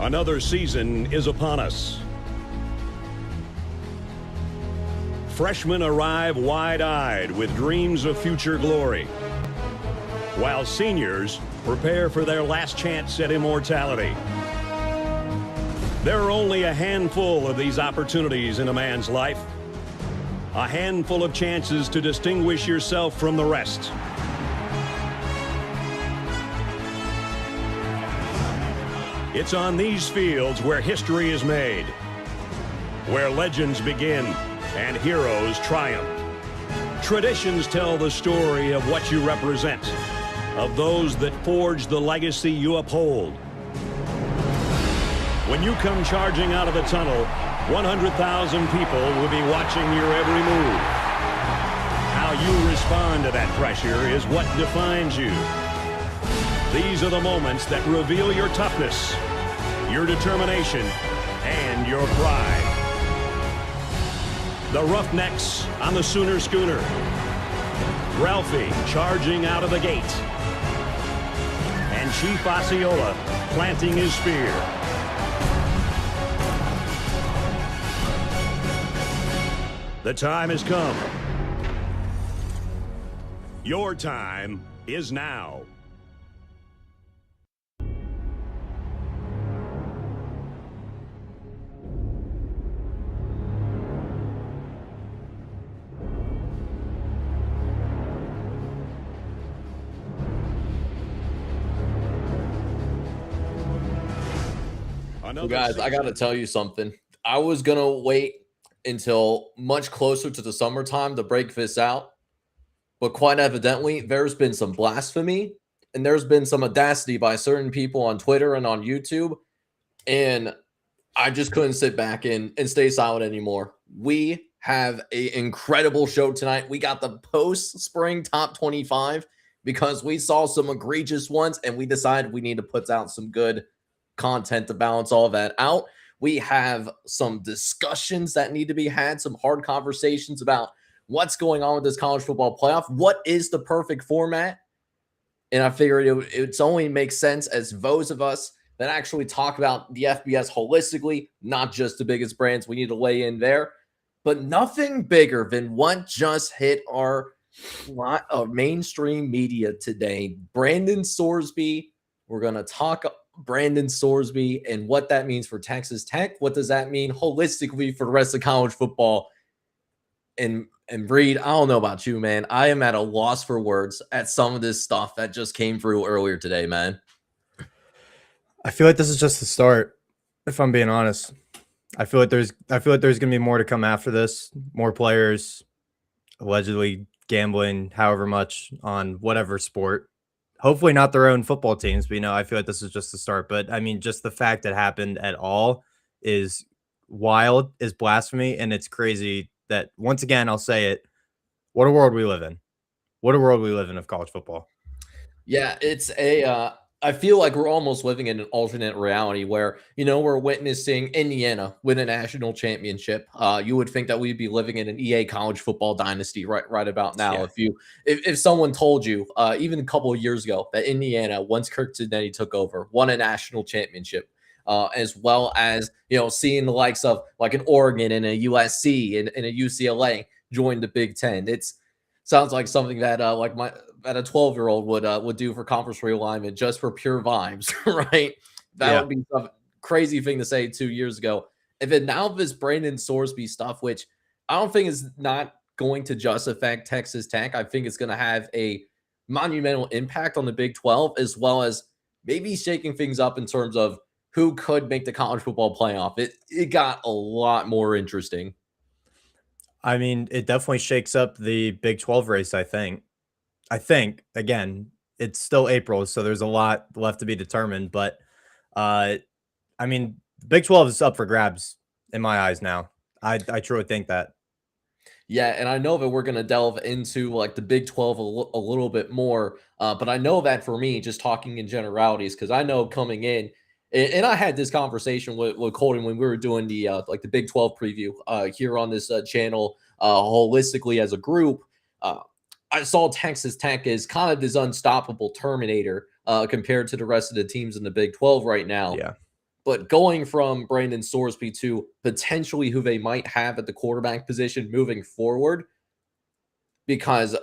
Another season is upon us. Freshmen arrive wide-eyed with dreams of future glory, while seniors prepare for their last chance at immortality. There are only a handful of these opportunities in a man's life, a handful of chances to distinguish yourself from the rest. It's on these fields where history is made, where legends begin and heroes triumph. Traditions tell the story of what you represent, of those that forge the legacy you uphold. When you come charging out of the tunnel, 100,000 people will be watching your every move. How you respond to that pressure is what defines you. These are the moments that reveal your toughness, your determination, and your pride. The Roughnecks on the Sooner Schooner. Ralphie charging out of the gate. And Chief Osceola planting his spear. The time has come. Your time is now. Guys, I got to tell you something. I was going to wait until much closer to the summertime to break this out. But quite evidently, there's been some blasphemy and there's been some audacity by certain people on Twitter and on YouTube. And I just couldn't sit back and stay silent anymore. We have an incredible show tonight. We got the post-spring top 25 because we saw some egregious ones and we decided we need to put out some good content to balance all that out. We have some discussions that need to be had, some hard conversations about what's going on with this college football playoff. What is the perfect format? And I figured it's only makes sense as those of us that actually talk about the FBS holistically, not just the biggest brands. We need to weigh in there. But nothing bigger than what just hit our mainstream media today. Brandon Sorsby. We're going to talk Brandon Sorsby and what that means for Texas Tech. What does that mean holistically for the rest of college football? And Reed, I don't know about you, man. I am at a loss for words at some of this stuff that just came through earlier today, man. I feel like this is just the start, if I'm being honest. I feel like there's going to be more to come after this. More players allegedly gambling however much on whatever sport. Hopefully not their own football teams, but, I feel like this is just the start. But, I mean, just the fact that happened at all is wild, is blasphemy, and it's crazy that, once again, I'll say it, what a world we live in. What a world we live in of college football. Yeah, it's I feel like we're almost living in an alternate reality where, we're witnessing Indiana win a national championship. You would think that we'd be living in an EA college football dynasty right about now. Yeah. If someone told you, even a couple of years ago, that Indiana, once Kirk Cincinnati took over, won a national championship, as well as, seeing the likes of like an Oregon and a USC and a UCLA join the Big Ten. Sounds like something that that a 12-year-old would do for conference realignment just for pure vibes, right? That would be a crazy thing to say 2 years ago. And then now this Brandon Sorsby stuff, which I don't think is not going to just affect Texas Tech. I think it's going to have a monumental impact on the Big 12, as well as maybe shaking things up in terms of who could make the college football playoff. It got a lot more interesting. I mean, it definitely shakes up the Big 12 race, I think. Again, it's still April, so there's a lot left to be determined. But, I mean, Big 12 is up for grabs in my eyes now. I truly think that. Yeah, and I know that we're going to delve into like the Big 12 a little bit more. But I know that for me, just talking in generalities, because I know coming in, and I had this conversation with Colton when we were doing the the Big 12 preview here on this channel holistically as a group. I saw Texas Tech as kind of this unstoppable Terminator compared to the rest of the teams in the Big 12 right now. Yeah. But going from Brandon Sorsby to potentially who they might have at the quarterback position moving forward, because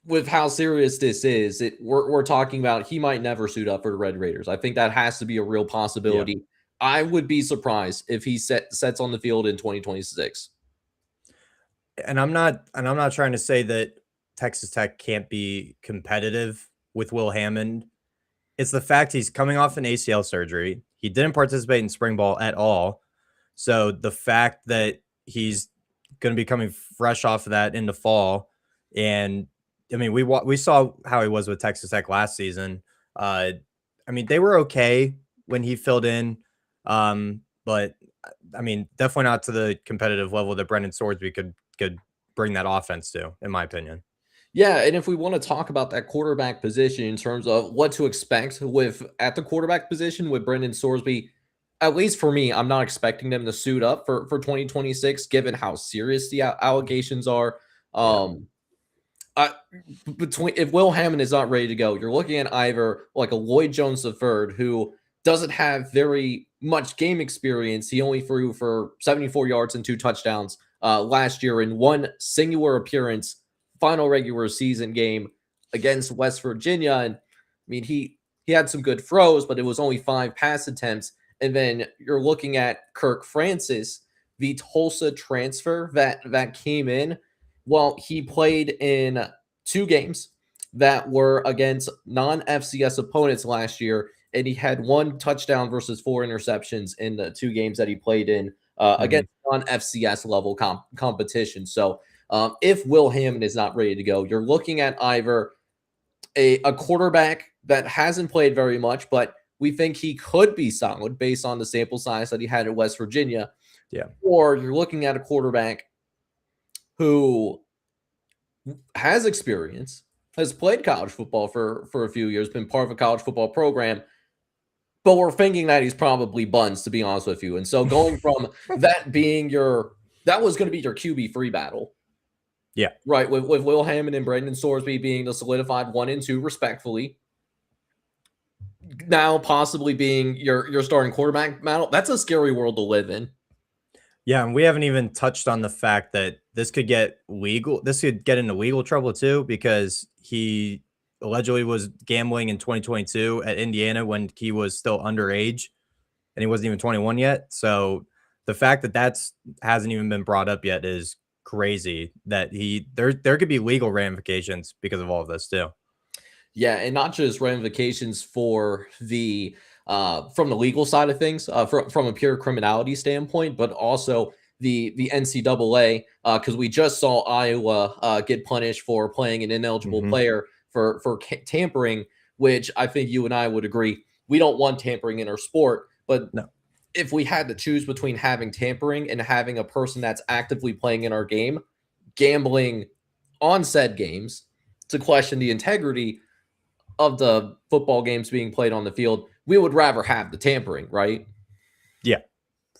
with how serious this is, we're talking about he might never suit up for the Red Raiders. I think that has to be a real possibility. Yeah. I would be surprised if he sets on the field in 2026. And I'm not trying to say that Texas Tech can't be competitive with Will Hammond. It's the fact he's coming off an ACL surgery. He didn't participate in spring ball at all. So the fact that he's going to be coming fresh off of that into fall, and I mean, we saw how he was with Texas Tech last season. I mean, they were okay when he filled in, but I mean, definitely not to the competitive level that Brendan Sorsby could bring that offense to, in my opinion. Yeah, and if we want to talk about that quarterback position in terms of what to expect at the quarterback position with Brendan Sorsby, at least for me, I'm not expecting them to suit up for 2026, given how serious the allegations are. If Will Hammond is not ready to go, you're looking at either like a Lloyd Jones III, who doesn't have very much game experience. He only threw for 74 yards and 2 touchdowns last year in one singular appearance, final regular season game against West Virginia. And I mean, he had some good throws, but it was only 5 pass attempts. And then you're looking at Kirk Francis, the Tulsa transfer that came in. Well, he played in 2 games that were against non-FCS opponents last year, and he had 1 touchdown versus 4 interceptions in the 2 games that he played in against non-FCS level competition. So if Will Hammond is not ready to go, you're looking at either a quarterback that hasn't played very much, but we think he could be solid based on the sample size that he had at West Virginia. Yeah. Or you're looking at a quarterback who has experience, has played college football for a few years, been part of a college football program, but we're thinking that he's probably buns, to be honest with you. And so going from that being that was going to be your QB3 battle. Yeah. Right. With Will Hammond and Brandon Sorsby being the solidified 1 and 2 respectfully. Now possibly being your starting quarterback battle. That's a scary world to live in. Yeah, and we haven't even touched on the fact that this could get legal. This could get into legal trouble too, because he allegedly was gambling in 2022 at Indiana when he was still underage and he wasn't even 21 yet. So the fact that hasn't even been brought up yet is crazy. That there could be legal ramifications because of all of this too. Yeah, and not just ramifications for the from the legal side of things, from a pure criminality standpoint, but also the NCAA, because we just saw Iowa get punished for playing an ineligible player for tampering, which I think you and I would agree we don't want tampering in our sport. But no. If we had to choose between having tampering and having a person that's actively playing in our game, gambling on said games to question the integrity of the football games being played on the field, we would rather have the tampering, right? Yeah,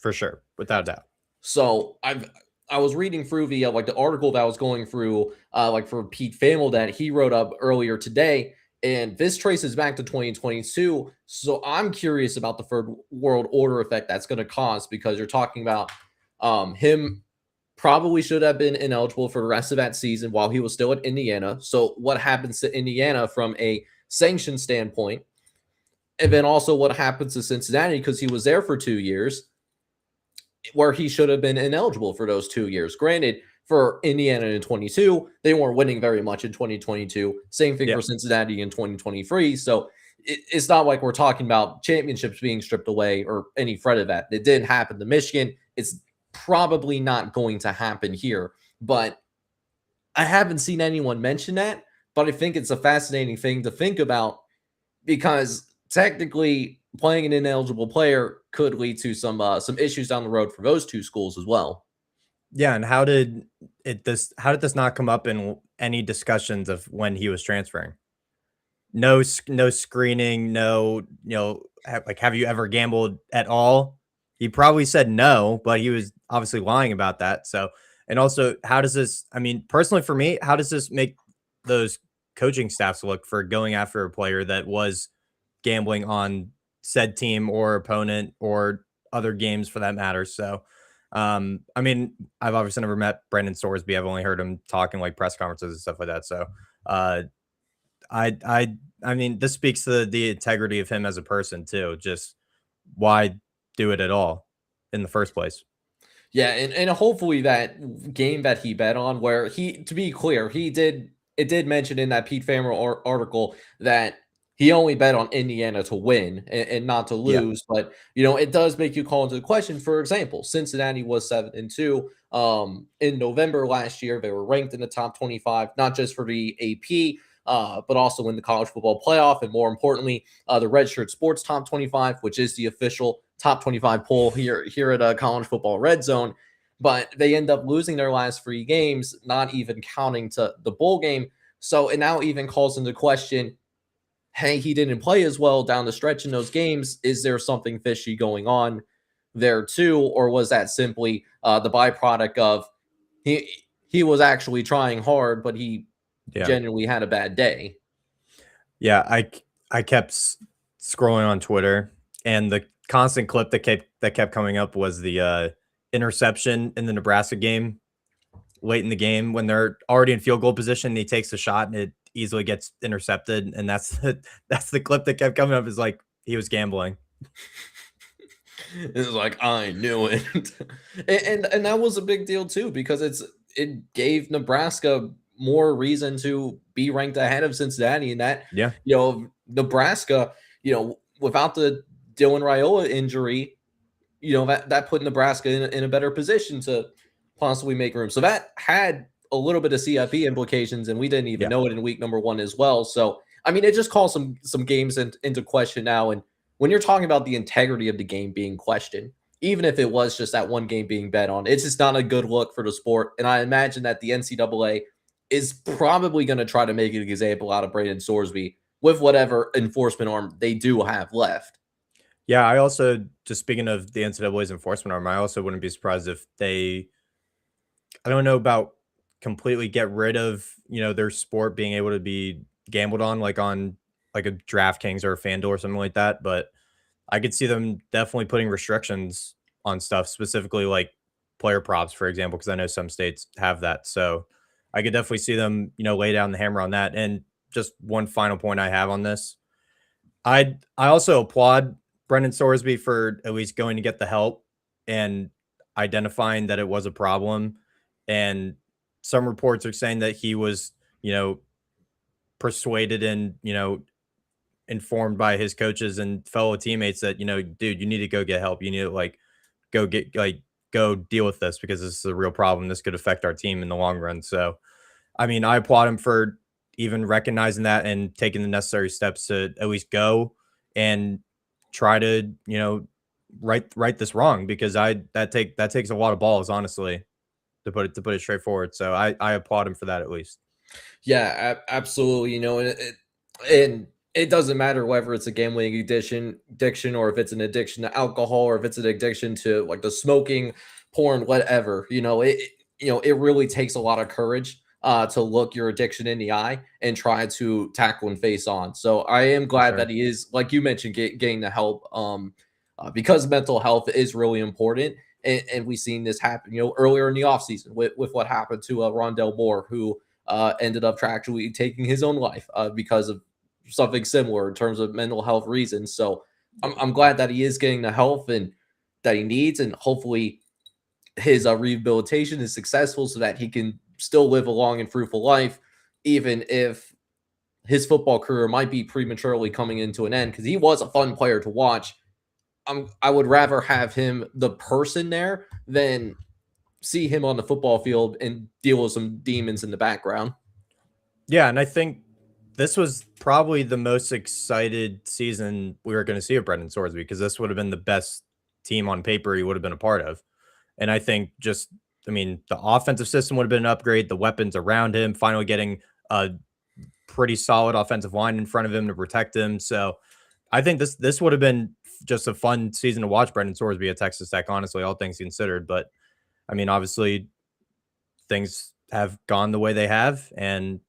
for sure, without a doubt. So I was reading through the the article that I was going through for Pete Famel that he wrote up earlier today, and this traces back to 2022. So I'm curious about the third world order effect that's going to cause, because you're talking about him probably should have been ineligible for the rest of that season while he was still at Indiana. So what happens to Indiana from a sanction standpoint, and then also what happens to Cincinnati, because he was there for 2 years where he should have been ineligible for those 2 years. Granted, for Indiana in 22, they weren't winning very much in 2022. Same thing for Cincinnati in 2023. So it's not like we're talking about championships being stripped away or any threat of that. It didn't happen to Michigan. It's probably not going to happen here, but I haven't seen anyone mention that. But I think it's a fascinating thing to think about, because technically playing an ineligible player could lead to some issues down the road for those 2 schools as well. Yeah, and how did this not come up in any discussions of when he was transferring? No screening, no, have you ever gambled at all? He probably said no, but he was obviously lying about that. So, and also, how does this, I mean, personally for me, how does this make those coaching staffs look for going after a player that was gambling on said team or opponent or other games for that matter. So, I mean, I've obviously never met Brandon Sorsby. I've only heard him talk in like press conferences and stuff like that. So, uh, I mean, this speaks to the integrity of him as a person too. Just why do it at all in the first place? Yeah, and hopefully that game that he bet on, where he, to be clear, it did mention in that Pete Famer article that he only bet on Indiana to win and not to Yeah, lose. But it does make you call into the question. For example, Cincinnati was 7-2. In November last year, they were ranked in the top 25, not just for the AP. But also in the college football playoff, and more importantly, the Redshirt Sports Top 25, which is the official top 25 poll here at College Football Red Zone. But they end up losing their last 3 games, not even counting to the bowl game. So it now even calls into question, hey, he didn't play as well down the stretch in those games. Is there something fishy going on there too, or was that simply the byproduct of he he was actually trying hard, but he yeah, genuinely had a bad day? yeah. I kept scrolling on Twitter, and the constant clip that kept coming up was the interception in the Nebraska game late in the game when they're already in field goal position. And he takes a shot and it easily gets intercepted, and that's the clip that kept coming up. Is like he was gambling. It's like I knew it, and that was a big deal too, because it gave Nebraska more reason to be ranked ahead of Cincinnati, and that Yeah, Nebraska, without the Dylan Raiola injury, that put Nebraska in a better position to possibly make room. So that had a little bit of CFP implications, and we didn't even yeah. know it in week number 1 as well. So I mean, it just calls some games into question now. And when you're talking about the integrity of the game being questioned, even if it was just that one game being bet on, it's just not a good look for the sport. And I imagine that the NCAA is probably going to try to make an example out of Braden Sorsby with whatever enforcement arm they do have left. Yeah, I also, just speaking of the NCAA's enforcement arm, I also wouldn't be surprised if they, I don't know about completely get rid of, their sport being able to be gambled on like a DraftKings or a FanDuel or something like that. But I could see them definitely putting restrictions on stuff, specifically like player props, for example, because I know some states have that. So I could definitely see them, lay down the hammer on that. And just one final point I have on this. I also applaud Brendan Sorsby for at least going to get the help and identifying that it was a problem. And some reports are saying that he was, persuaded and, informed by his coaches and fellow teammates that, dude, you need to go get help. You need to go deal with this because this is a real problem. This could affect our team in the long run. So, I mean, I applaud him for even recognizing that and taking the necessary steps to at least go and try to, right this wrong, because that takes a lot of balls, honestly, to put it straightforward. So I applaud him for that at least. Yeah, absolutely. And it doesn't matter whether it's a gambling addiction, or if it's an addiction to alcohol, or if it's an addiction to like the smoking, porn, whatever. It really takes a lot of courage to look your addiction in the eye and try to tackle and face on. So I am For glad that sure. he is, like you mentioned, getting the help. Because mental health is really important. And we've seen this happen, earlier in the offseason with what happened to Rondell Moore, who ended up actually taking his own life because of something similar in terms of mental health reasons. So I'm glad that he is getting the help and that he needs, and hopefully his rehabilitation is successful so that he can still live a long and fruitful life, even if his football career might be prematurely coming into an end, because he was a fun player to watch. I would rather have him, the person, there than see him on the football field and deal with some demons in the background. Yeah, and I think this was probably the most excited season we were going to see of Brendan Sorsby, because this would have been the best team on paper he would have been a part of. And I think I mean, the offensive system would have been an upgrade, the weapons around him, finally getting a pretty solid offensive line in front of him to protect him. So I think this would have been just a fun season to watch Brendan Sorsby at Texas Tech, honestly, all things considered. But I mean, obviously, things have gone the way they have, and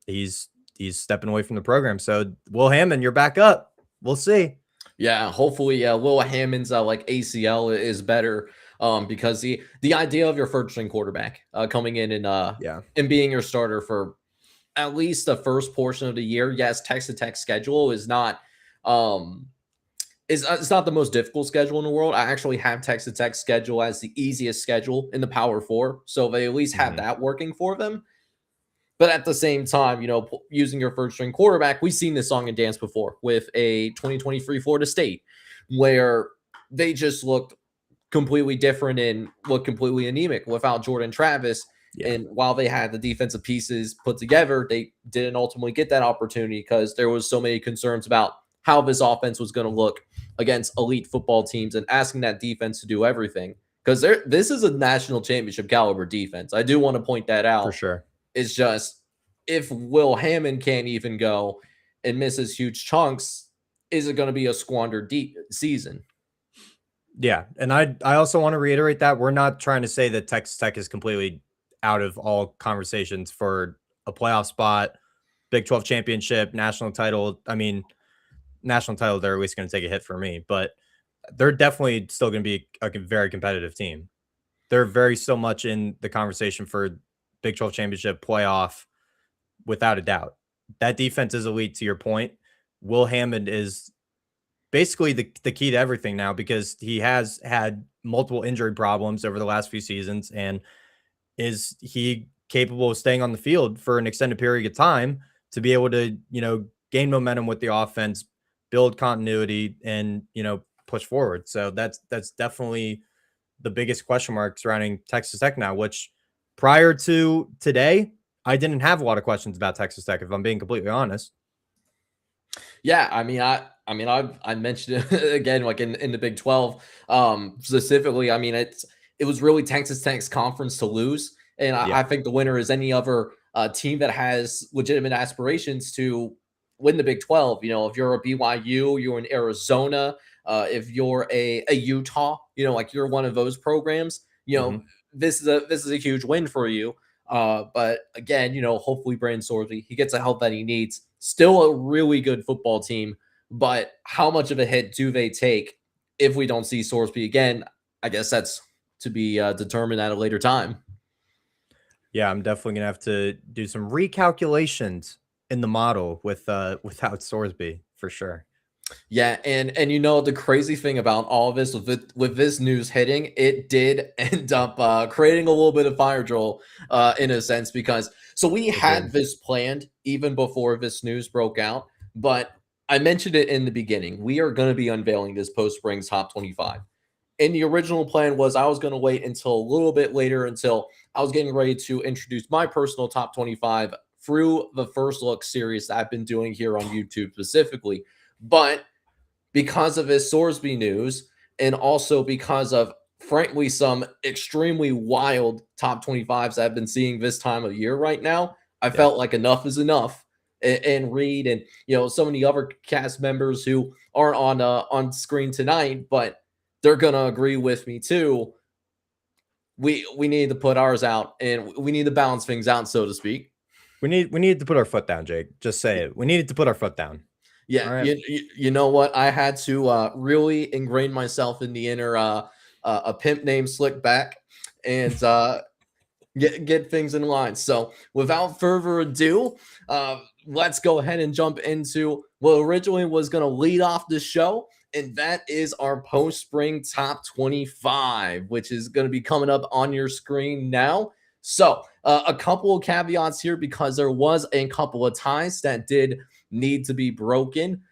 he's stepping away from the program. So Will Hammond, you're back up. We'll see. Yeah, hopefully, yeah, Will Hammond's like ACL is better. Because the idea of your first string quarterback coming in Yeah. and being your starter for at least the first portion of the year. Yes, Texas Tech schedule is not um it's not the most difficult schedule in the world. I actually have Texas Tech schedule as the easiest schedule in the Power Four, so they at least have Mhm. that working for them. But at the same time, using your first string quarterback, we've seen this song and dance before with a 2023 Florida State, where they just looked completely different and looked completely anemic without Jordan Travis. Yeah. And while they had the defensive pieces put together, they didn't ultimately get that opportunity because there was so many concerns about how this offense was going to look against elite football teams and asking that defense to do everything. Because this is a national championship caliber defense. I do want to point that For out. sure. It's just if Will Hammond can't even go and misses huge chunks, is it going to be a squandered season? Yeah, and I also want to reiterate that we're not trying to say that Texas Tech is completely out of all conversations for a playoff spot, Big 12 championship, national title. I mean, national title, they're at least going to take a hit for me, but they're definitely still going to be a very competitive team. They're very so much in the conversation for Big 12 championship playoff, without a doubt. That defense is elite, to your point. Will Hammond is basically the key to everything now because he has had multiple injury problems over the last few seasons. And is he capable of staying on the field for an extended period of time to be able to, gain momentum with the offense, build continuity, and, push forward? So that's definitely the biggest question mark surrounding Texas Tech now, which prior to today, I didn't have a lot of questions about Texas Tech, if I'm being completely honest. Yeah, I mentioned it again, like in the Big 12, specifically. I mean, it was really Texas Tech's conference to lose, and I Yeah. think the winner is any other team that has legitimate aspirations to win the Big 12. If you're a BYU, you're in Arizona. If you're a Utah, like you're one of those programs. Mhm. This is a huge win for you. But again, hopefully Brandon Sorsby, he gets the help that he needs. Still a really good football team, but how much of a hit do they take if we don't see Sorsby again? I guess that's to be determined at a later time. Yeah, I'm definitely gonna have to do some recalculations in the model without Sorsby for sure. Yeah, and the crazy thing about all of this with this news hitting, it did end up creating a little bit of fire drill in a sense because so we It had did. this planned even before this news broke out, but I mentioned it in the beginning. We are going to be unveiling this post spring top 25. And the original plan was I was going to wait until a little bit later until I was getting ready to introduce my personal top 25 through the first look series that I've been doing here on YouTube specifically. But because of his Sorsby news and also because of frankly some extremely wild top 25s I've been seeing this time of year right now, I Yeah. felt like enough is enough. And Reed and some of the other cast members who aren't on screen tonight, but they're gonna agree with me too. We need to put ours out and we need to balance things out, so to speak. We needed to put our foot down, Jake. Just say it. We needed to put our foot down. Yeah, All right. you know what? I had to really ingrain myself in the inner a pimp named Slick Back and get things in line. So without further ado, let's go ahead and jump into what originally was going to lead off the show, and that is our post spring top 25, which is going to be coming up on your screen now. So a couple of caveats here because there was a couple of ties that did need to be broken.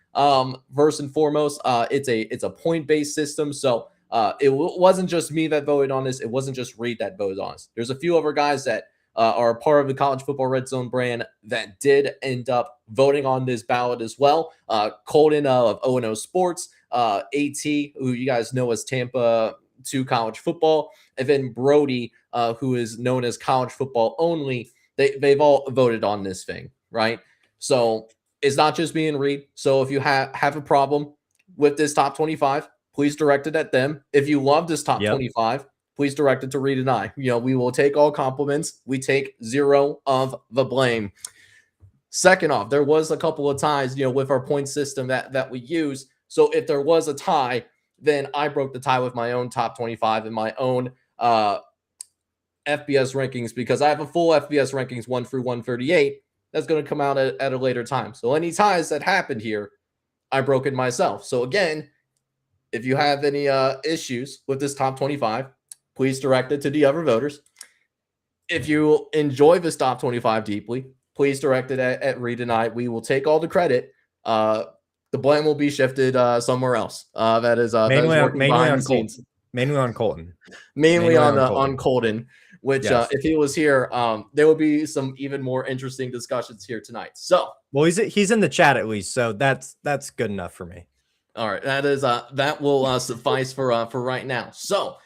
First and foremost, it's a point based system, so it wasn't just me that voted on this. It wasn't just Reed that voted on this. There's a few other guys that are a part of the college football red zone brand that did end up voting on this ballot as well. Colton of O&O Sports, AT, who you guys know as Tampa 2 college football, and then Brody, who is known as college football only. They've all voted on this thing, right? So it's not just me and Reed. So if you have a problem with this top 25, please direct it at them. If you love this top Yep. 25, please direct it to Reed and I. We will take all compliments. We take zero of the blame. Second off, there was a couple of ties, with our point system that we use So if there was a tie, then I broke the tie with my own top 25 and my own FBS rankings, because I have a full FBS rankings 1 through 138 that's going to come out at a later time. So any ties that happened here, I broke it myself. So again, if you have any issues with this top 25, please direct it to the other voters. If you enjoy this top 25 deeply, please direct it at Reed and I. We will take all the credit. The blame will be shifted somewhere else. That is mainly working behind the scenes. Mainly on Colton. Mainly on Colton, which yes. If he was here, there would be some even more interesting discussions here tonight. So, well, he's in the chat at least, so that's good enough for me. All right, that will suffice for right now. So,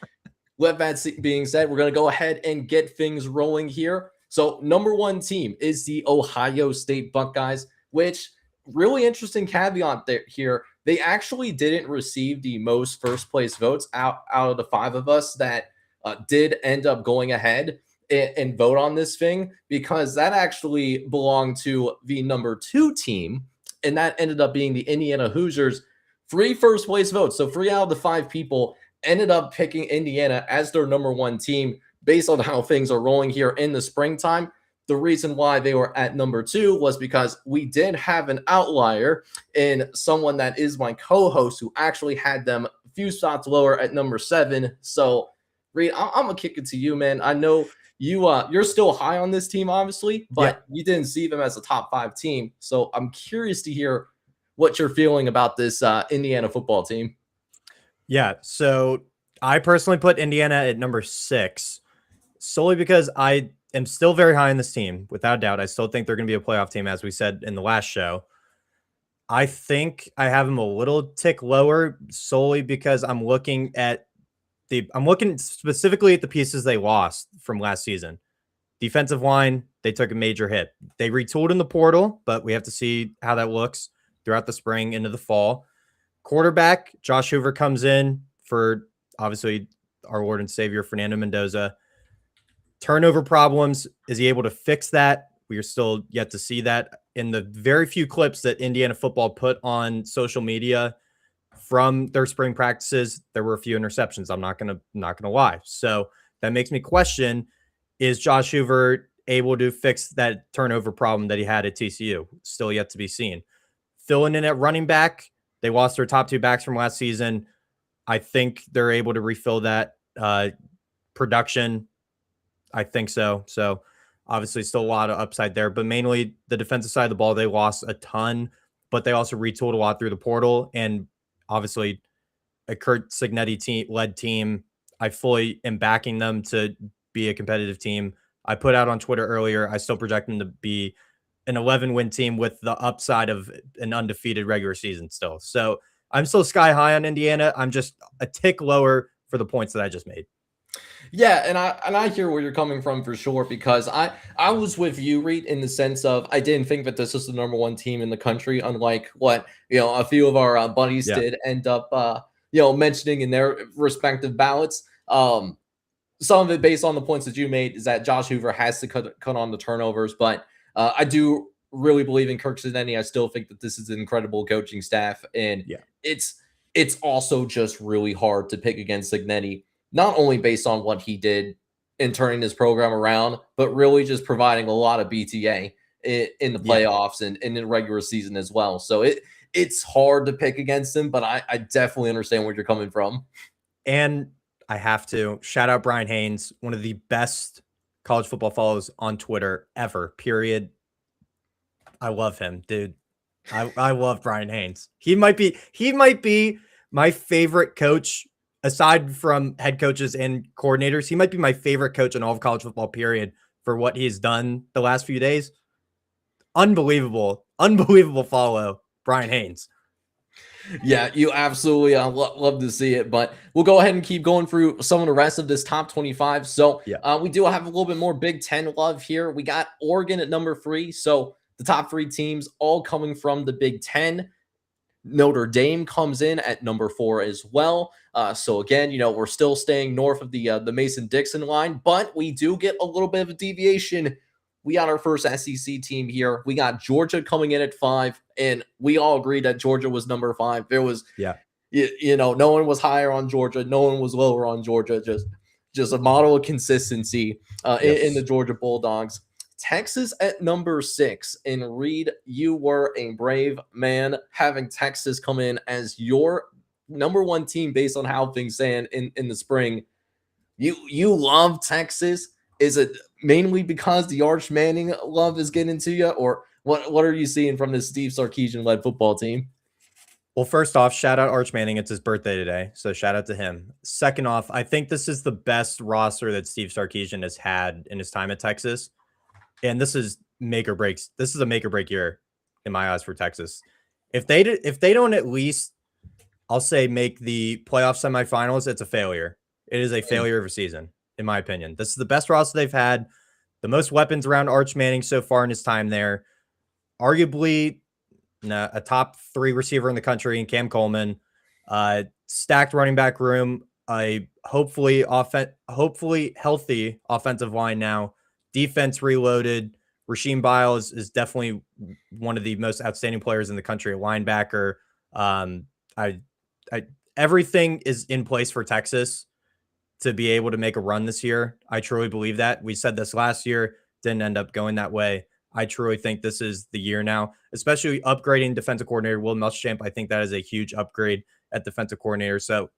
with that being said, we're going to go ahead and get things rolling here. So, number 1 team is the Ohio State Buckeyes, which really interesting caveat here. They actually didn't receive the most first place votes out of the 5 of us that did end up going ahead and vote on this thing, because that actually belonged to the number 2 team, and that ended up being the Indiana Hoosiers. 3 first place votes. So 3 out of the 5 people ended up picking Indiana as their number 1 team based on how things are rolling here in the springtime. The reason why they were at number 2 was because we did have an outlier in someone that is my co-host who actually had them a few spots lower at number 7. So, Reed, I'm going to kick it to you, man. I know you're still high on this team, obviously, but you didn't see them as a top 5 team. So I'm curious to hear what you're feeling about this Indiana football team. Yeah, so I personally put Indiana at number 6 solely because I am still very high on this team. Without doubt, I still think they're going to be a playoff team, as we said in the last show. I think I have them a little tick lower solely because I'm looking specifically at the pieces they lost from last season. Defensive line, they took a major hit. They retooled in the portal, but we have to see how that looks throughout the spring into the fall. Quarterback, Josh Hoover comes in for, obviously, our Lord and Savior, Fernando Mendoza. Turnover problems, is he able to fix that? We are still yet to see that. In the very few clips that Indiana football put on social media from their spring practices, there were a few interceptions. I'm not gonna lie. So that makes me question, is Josh Hoover able to fix that turnover problem that he had at TCU? Still yet to be seen. Filling in at running back, they lost their top 2 backs from last season. I think they're able to refill that production. I think so. So obviously still a lot of upside there, but mainly the defensive side of the ball, they lost a ton, but they also retooled a lot through the portal. And obviously a Kurt Cignetti led team. I fully am backing them to be a competitive team. I put out on Twitter earlier, I still project them to be an 11-win team with the upside of an undefeated regular season still. So I'm still sky high on Indiana. I'm just a tick lower for the points that I just made. Yeah, and I hear where you're coming from for sure, because I was with you, Reed, in the sense of I didn't think that this was the number 1 team in the country, unlike what a few of our buddies did end up mentioning in their respective ballots. Some of it based on the points that you made is that Josh Hoover has to cut on the turnovers, but I do really believe in Kirk Cignetti. I still think that this is an incredible coaching staff, and it's also just really hard to pick against Cignetti, not only based on what he did in turning his program around, but really just providing a lot of BTA in the playoffs and in the regular season as well. So it's hard to pick against him, but I definitely understand where you're coming from. And I have to shout out Brian Haynes, one of the best college football follows on Twitter ever, period. I love him, dude. I love Brian Haynes. He might be my favorite coach aside from head coaches and coordinators. He might be my favorite coach in all of college football, period, for what he's done the last few days. Unbelievable follow, Brian Haynes. Yeah, you absolutely love to see it, but we'll go ahead and keep going through some of the rest of this top 25. So we do have a little bit more Big Ten love here. We got Oregon at number 3. So the top 3 teams all coming from the Big Ten. Notre Dame comes in at number 4 as well. So again, we're still staying north of the Mason-Dixon line, but we do get a little bit of a deviation we got our first SEC team here. We got Georgia coming in at 5, and we all agreed that Georgia was number 5. There was, no one was higher on Georgia, no one was lower on Georgia. Just a model of consistency in the Georgia Bulldogs. Texas at number 6, and Reed, you were a brave man having Texas come in as your number 1 team based on how things stand in the spring. You love Texas. Is it mainly because the Arch Manning love is getting to you, or what are you seeing from this Steve Sarkisian-led football team? Well, first off, shout out Arch Manning. It's his birthday today, so shout out to him. Second off, I think this is the best roster that Steve Sarkisian has had in his time at Texas. And this is make or breaks. This is a make or break year in my eyes for Texas. If they don't at least, I'll say, make the playoff semifinals, it's a failure. It is a failure of a season, in my opinion. This is the best roster they've had, the most weapons around Arch Manning so far in his time there. Arguably a top 3 receiver in the country in Cam Coleman, stacked running back room, a hopefully healthy offensive line now. Defense reloaded. Rasheem Biles is definitely one of the most outstanding players in the country. A linebacker. Everything is in place for Texas to be able to make a run this year. I truly believe that. We said this last year, didn't end up going that way. I truly think this is the year now, especially upgrading defensive coordinator Will Muschamp. I think that is a huge upgrade at defensive coordinator. So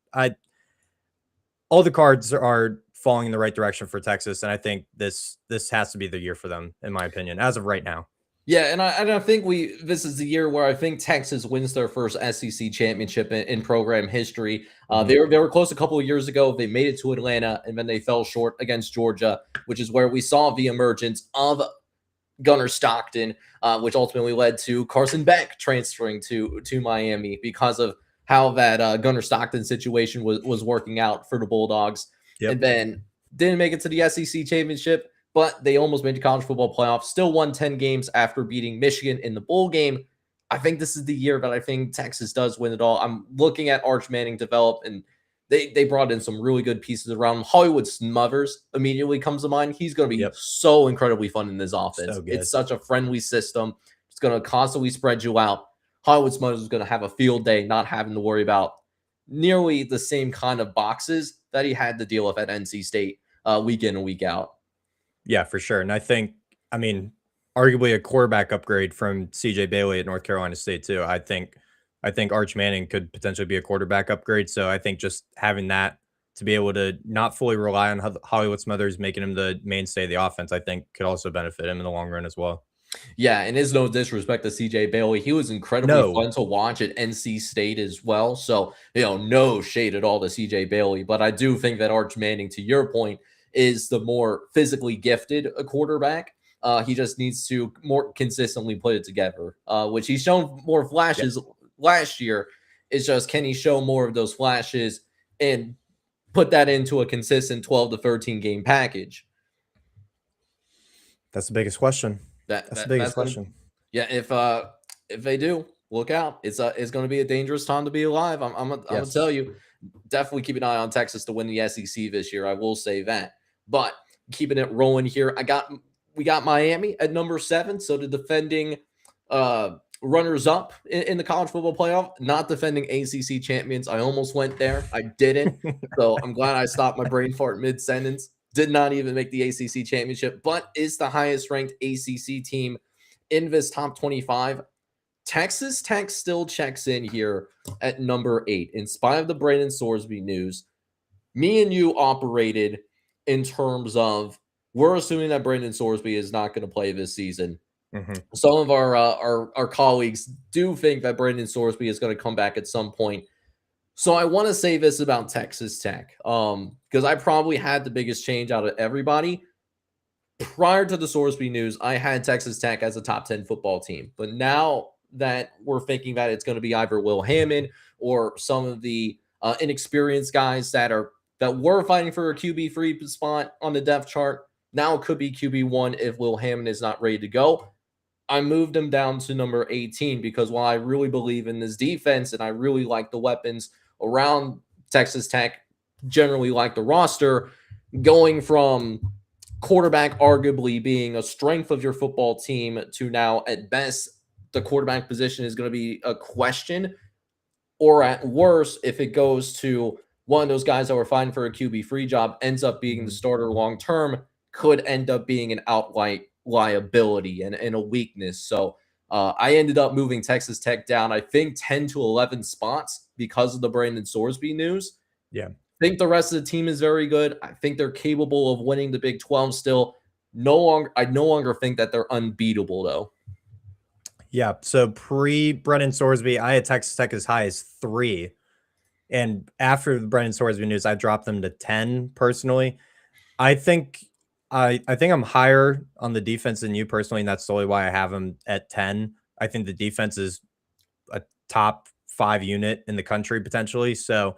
all the cards are falling in the right direction for Texas, and I think this has to be the year for them, in my opinion, as of right now. Yeah, and I think this is the year where I think Texas wins their first SEC championship in program history. They were close a couple of years ago. They made it to Atlanta, and then they fell short against Georgia, which is where we saw the emergence of Gunnar Stockton, which ultimately led to Carson Beck transferring to Miami because of how that Gunnar Stockton situation was working out for the Bulldogs. And then didn't make it to the SEC championship, but they almost made the college football playoff. Still won 10 games after beating Michigan in the bowl game. I think this is the year that I think Texas does win it all. I'm looking at Arch Manning develop, and they brought in some really good pieces around him. Hollywood Smothers immediately comes to mind. He's going to be so incredibly fun in this offense. It's such a friendly system. It's going to constantly spread you out. Hollywood Smothers is going to have a field day, not having to worry about nearly the same kind of boxes that he had to deal with at NC State week in and week out. Yeah, for sure. And I think, arguably a quarterback upgrade from CJ Bailey at North Carolina State too. I think Arch Manning could potentially be a quarterback upgrade. So I think just having that to be able to not fully rely on Hollywood Smothers, making him the mainstay of the offense, I think could also benefit him in the long run as well. Yeah, and it's no disrespect to CJ Bailey. He was incredibly fun to watch at NC State as well. So, no shade at all to CJ Bailey. But I do think that Arch Manning, to your point, is the more physically gifted quarterback. He just needs to more consistently put it together, which he's shown more flashes last year. It's just, can he show more of those flashes and put that into a consistent 12 to 13 game package? That's the biggest question. That's the biggest question. Yeah, if they do, look out. It's going to be a dangerous time to be alive. I'm gonna tell you. Definitely keep an eye on Texas to win the SEC this year. I will say that. But keeping it rolling here, we got Miami at number 7. So the defending runners up in the college football playoff, not defending ACC champions. I almost went there. I didn't. So I'm glad I stopped my brain fart mid-sentence. Did not even make the ACC championship, but is the highest ranked ACC team in this top 25. Texas Tech still checks in here at number 8. In spite of the Brandon Sorsby news, me and you operated in terms of, we're assuming that Brandon Sorsby is not going to play this season. Some of our colleagues do think that Brandon Sorsby is going to come back at some point. So I want to say this about Texas Tech, because I probably had the biggest change out of everybody. Prior to the Sorsby news, I had Texas Tech as a top 10 football team. But now that we're thinking that it's going to be either Will Hammond or some of the inexperienced guys that were fighting for a QB3 spot on the depth chart, now it could be QB1 if Will Hammond is not ready to go. I moved him down to number 18 because while I really believe in this defense and I really like the weapons around Texas Tech, generally like the roster, going from quarterback arguably being a strength of your football team to now, at best, the quarterback position is going to be a question, or at worst, if it goes to one of those guys that were fighting for a QB free job, ends up being the starter long term, could end up being an outright liability and a weakness. So I ended up moving Texas Tech down, I think, 10 to 11 spots because of the Brandon Sorsby news. Yeah. I think the rest of the team is very good. I think they're capable of winning the Big 12 still. I no longer think that they're unbeatable, though. Yeah. So pre-Brennan Sorsby, I had Texas Tech as high as 3. And after the Brennan Sorsby news, I dropped them to 10 personally. I think I'm higher on the defense than you personally, and that's solely why I have them at 10. I think the defense is a top 5 unit in the country potentially. So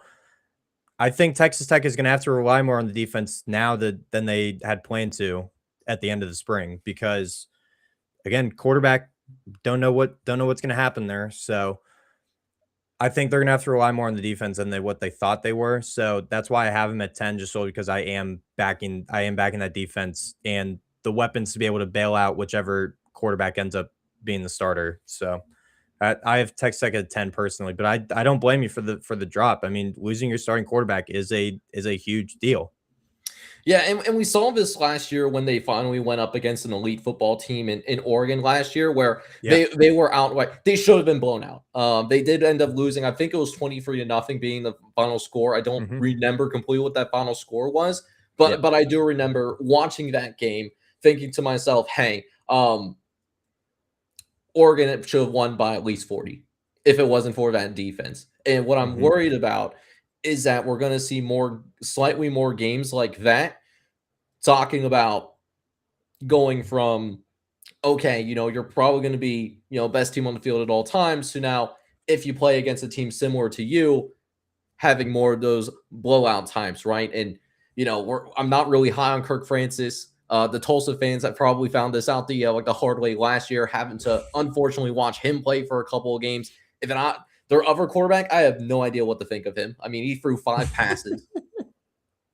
I think Texas Tech is going to have to rely more on the defense now than they had planned to at the end of the spring, because again, quarterback don't know what's going to happen there. So I think they're going to have to rely more on the defense than what they thought they were. So that's why I have them at 10, just solely because I am backing that defense and the weapons to be able to bail out whichever quarterback ends up being the starter. So I have Texas Tech at 10 personally, but I don't blame you for the drop. I mean, losing your starting quarterback is a huge deal. Yeah, and we saw this last year when they finally went up against an elite football team in Oregon last year, where they were outright. They should have been blown out. They did end up losing. I think it was 23-0 being the final score. I don't remember completely what that final score was, but I do remember watching that game, thinking to myself, "Hey, Oregon should have won by at least 40 if it wasn't for that defense." And what I'm worried about is that we're going to see slightly more games like that, talking about going from, okay, you're probably going to be, best team on the field at all times, to now, if you play against a team similar to you, having more of those blowout times, right? And, I'm not really high on Kirk Francis. The Tulsa fans that probably found this out the hard way last year, having to unfortunately watch him play for a couple of games. If not their other quarterback, I have no idea what to think of him. I mean, he threw 5 passes.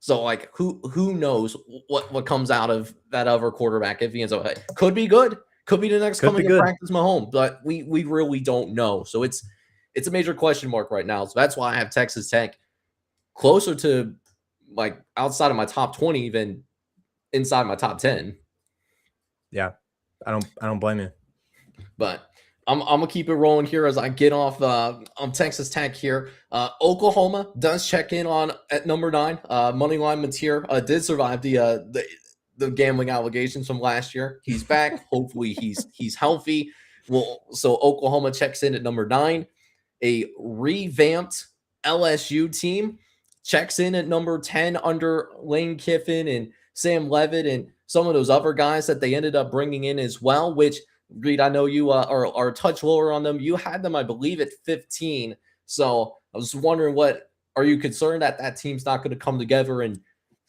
So who knows what comes out of that other quarterback if he ends up, could be good, could be the next coming to practice Mahomes, but we really don't know. So it's a major question mark right now. So that's why I have Texas Tech closer to outside of my top 20 than inside my top 10. Yeah, I don't blame you. But I'm gonna keep it rolling here as I get off on Texas Tech here. Oklahoma does check in on at number 9. Moneyline Mateer did survive the gambling allegations from last year. He's back. Hopefully he's healthy. Well, so Oklahoma checks in at number 9. A revamped LSU team checks in at number 10 under Lane Kiffin and Sam Leavitt and some of those other guys that they ended up bringing in as well, which, Reed, I know you are a touch lower on them. You had them, I believe, at 15. So I was wondering, are you concerned that team's not going to come together and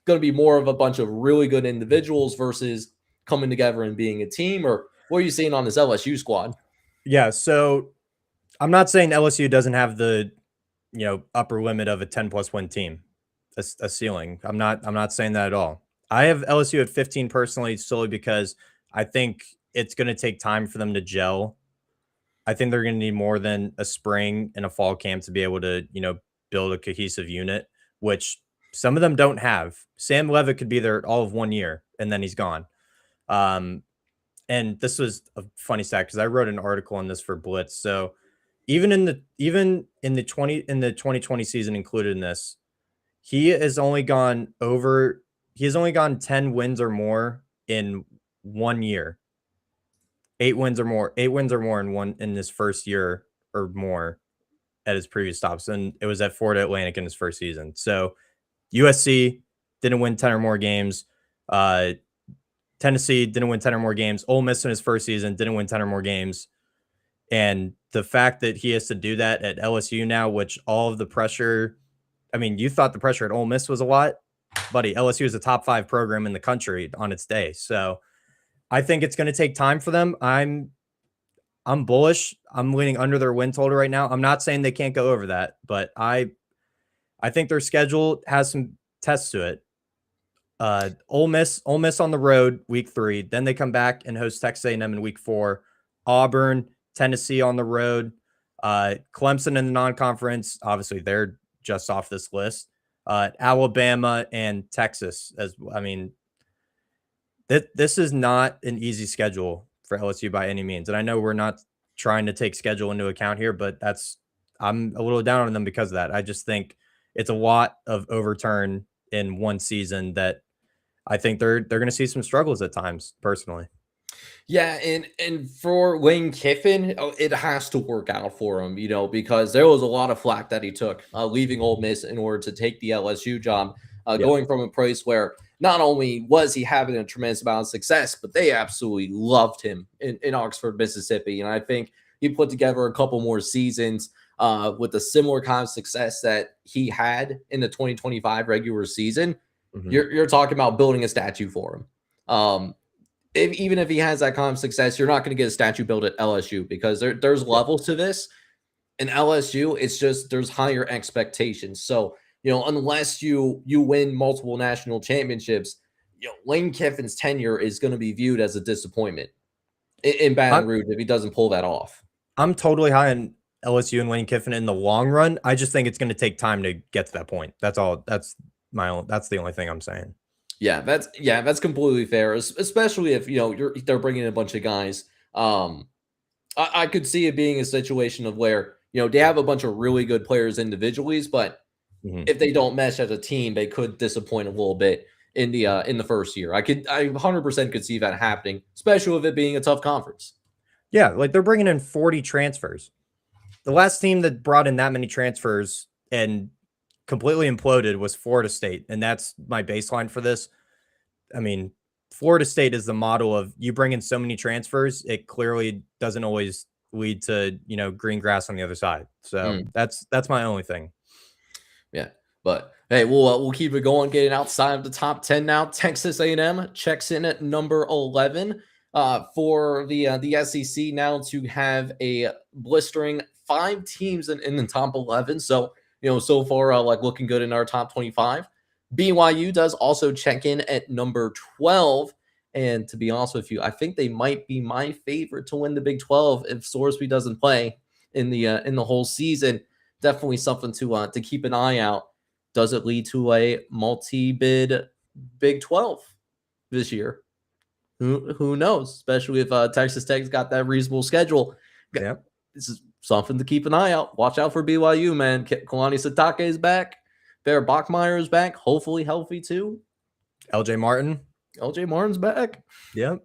going to be more of a bunch of really good individuals versus coming together and being a team? Or what are you seeing on this LSU squad? Yeah, so I'm not saying LSU doesn't have the upper limit of a 10+ win team, a ceiling. I'm not saying that at all. I have LSU at 15 personally, solely because I think it's going to take time for them to gel. I think they're going to need more than a spring and a fall camp to be able to, build a cohesive unit, which some of them don't have. Sam Leavitt could be there all of 1 year and then he's gone. And this was a funny stat because I wrote an article on this for Blitz. So even in the 2020 season included in this, he has only gone 10 wins or more in 1 year. 8 wins or more in this first year or more at his previous stops. And it was at Florida Atlantic in his first season. So USC didn't win 10 or more games. Tennessee didn't win 10 or more games. Ole Miss in his first season didn't win 10 or more games. And the fact that he has to do that at LSU now, which all of the pressure, I mean, you thought the pressure at Ole Miss was a lot, buddy. LSU is a top 5 program in the country on its day. So I think it's going to take time for them. I'm bullish. I'm leaning under their win total right now. I'm not saying they can't go over that, but I think their schedule has some tests to it. Ole Miss on the road week 3. Then they come back and host Texas A&M in week 4. Auburn, Tennessee on the road. Clemson in the non-conference. Obviously, they're just off this list. Alabama and Texas. This is not an easy schedule for LSU by any means. And I know we're not trying to take schedule into account here, but I'm a little down on them because of that. I just think it's a lot of overturn in one season that I think they're going to see some struggles at times, personally. Yeah, and for Lane Kiffin, it has to work out for him, because there was a lot of flack that he took leaving Ole Miss in order to take the LSU job, going from a place where not only was he having a tremendous amount of success, but they absolutely loved him in Oxford, Mississippi. And I think he put together a couple more seasons with a similar kind of success that he had in the 2025 regular season. Mm-hmm. You're talking about building a statue for him. Even if he has that kind of success, you're not going to get a statue built at LSU because there's levels to this. In LSU, it's just there's higher expectations. So, unless you win multiple national championships, Lane Kiffin's tenure is going to be viewed as a disappointment in Baton Rouge if he doesn't pull that off. I'm totally high on LSU and Lane Kiffin in the long run. I just think it's going to take time to get to that point. That's all. That's the only thing I'm saying. Yeah, that's completely fair, especially if they're bringing in a bunch of guys. I could see it being a situation of where they have a bunch of really good players individually, but if they don't mesh as a team, they could disappoint a little bit in the first year. I 100% could see that happening, especially with it being a tough conference. Yeah, like they're bringing in 40 transfers. The last team that brought in that many transfers and completely imploded was Florida State, and that's my baseline for this. I mean, Florida State is the model of you bring in so many transfers, it clearly doesn't always lead to green grass on the other side. So that's my only thing. Yeah, but hey, we'll keep it going. Getting outside of the top 10 now. Texas A&M checks in at number 11 for the SEC now to have a blistering 5 teams in the top 11. So. So far, looking good in our top 25. BYU does also check in at number 12. And to be honest with you, I think they might be my favorite to win the Big 12 if Sorsby doesn't play in the whole season. Definitely something to keep an eye out. Does it lead to a multi-bid Big 12 this year? Who knows? Especially if Texas Tech's got that reasonable schedule. Yeah, this is something to keep an eye out. Watch out for BYU, man. Kalani Sitake is back. Bear Bachmeier is back. Hopefully healthy too. LJ Martin's back. Yep.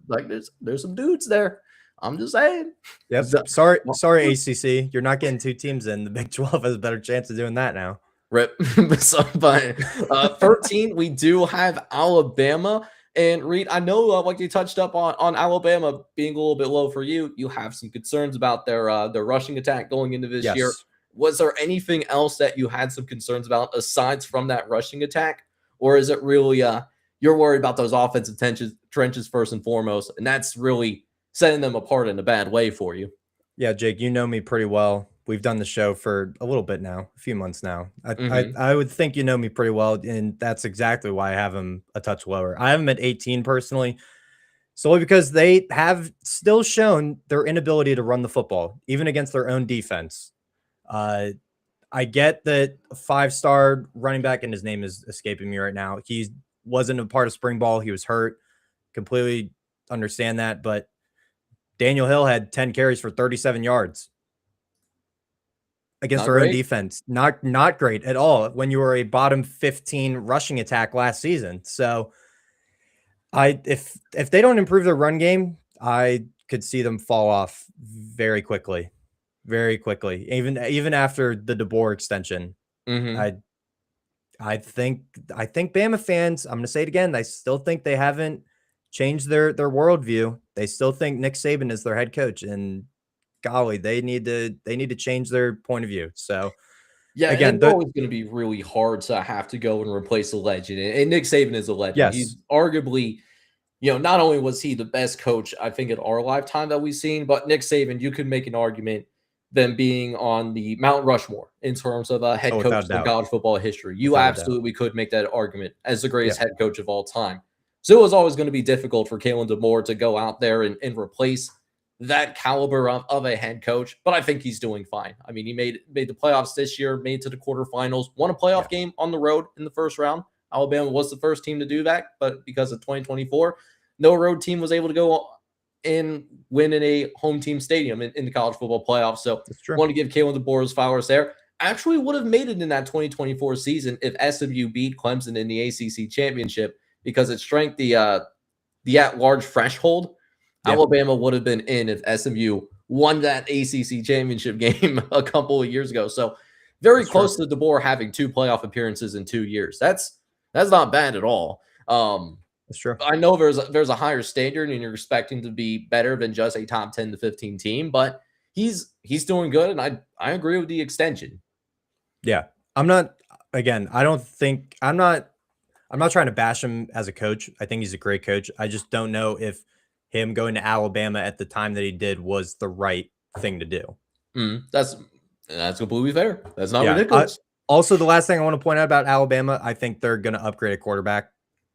There's some dudes there. I'm just saying. Yep. Sorry, ACC. You're not getting 2 teams in. The Big 12 has a better chance of doing that now. Rip. So, by 13, we do have Alabama. And Reed, I know like you touched up on Alabama being a little bit low for you. You have some concerns about their rushing attack going into this year. Was there anything else that you had some concerns about aside from that rushing attack? Or is it really you're worried about those offensive trenches first and foremost, and that's really setting them apart in a bad way for you? Yeah, Jake, you know me pretty well. We've done the show for a little bit now, a few months now. I would think you know me pretty well, and that's exactly why I have him a touch lower. I have him at 18 personally, solely because they have still shown their inability to run the football, even against their own defense. I get that a 5-star running back, and his name is escaping me right now. He wasn't a part of spring ball. He was hurt. Completely understand that, but Daniel Hill had 10 carries for 37 yards. Against their own defense. Not great at all when you were a bottom 15 rushing attack last season. So if they don't improve their run game, I could see them fall off very quickly. Very quickly. Even after the DeBoer extension. I think Bama fans, I'm gonna say it again, I still think they haven't changed their worldview. They still think Nick Saban is their head coach, and golly, they need to change their point of view. So yeah, again, it's always going to be really hard to have to go and replace a legend. And Nick Saban is a legend. Yes. He's arguably, not only was he the best coach, I think, in our lifetime that we've seen, but Nick Saban, you could make an argument them being on the Mount Rushmore in terms of head without a coaches in doubt. college football history. You Without a doubt. absolutely could make that argument as the greatest Yeah. head coach of all time. So it was always going to be difficult for Kalen DeBoer to go out there and replace that caliber of a head coach, but I think he's doing fine. I mean, he made the playoffs this year, made it to the quarterfinals, won a playoff game on the road in the first round. Alabama was the first team to do that, but because of 2024, no road team was able to go and win in a home team stadium in the college football playoffs. So I want to give Kalen DeBoer his flowers there. Actually would have made it in that 2024 season if SMU beat Clemson in the ACC championship because it strengthened the at-large threshold. Alabama would have been in if SMU won that ACC championship game a couple of years ago. So very close to DeBoer having 2 playoff appearances in 2 years. That's not bad at all. That's true. I know there's a higher standard and you're expecting to be better than just a top 10 to 15 team, but he's doing good, and I agree with the extension. Yeah. I'm not trying to bash him as a coach. I think he's a great coach. I just don't know if him going to Alabama at the time that he did was the right thing to do. That's completely fair. That's not ridiculous. Also, the last thing I want to point out about Alabama, I think they're going to upgrade a quarterback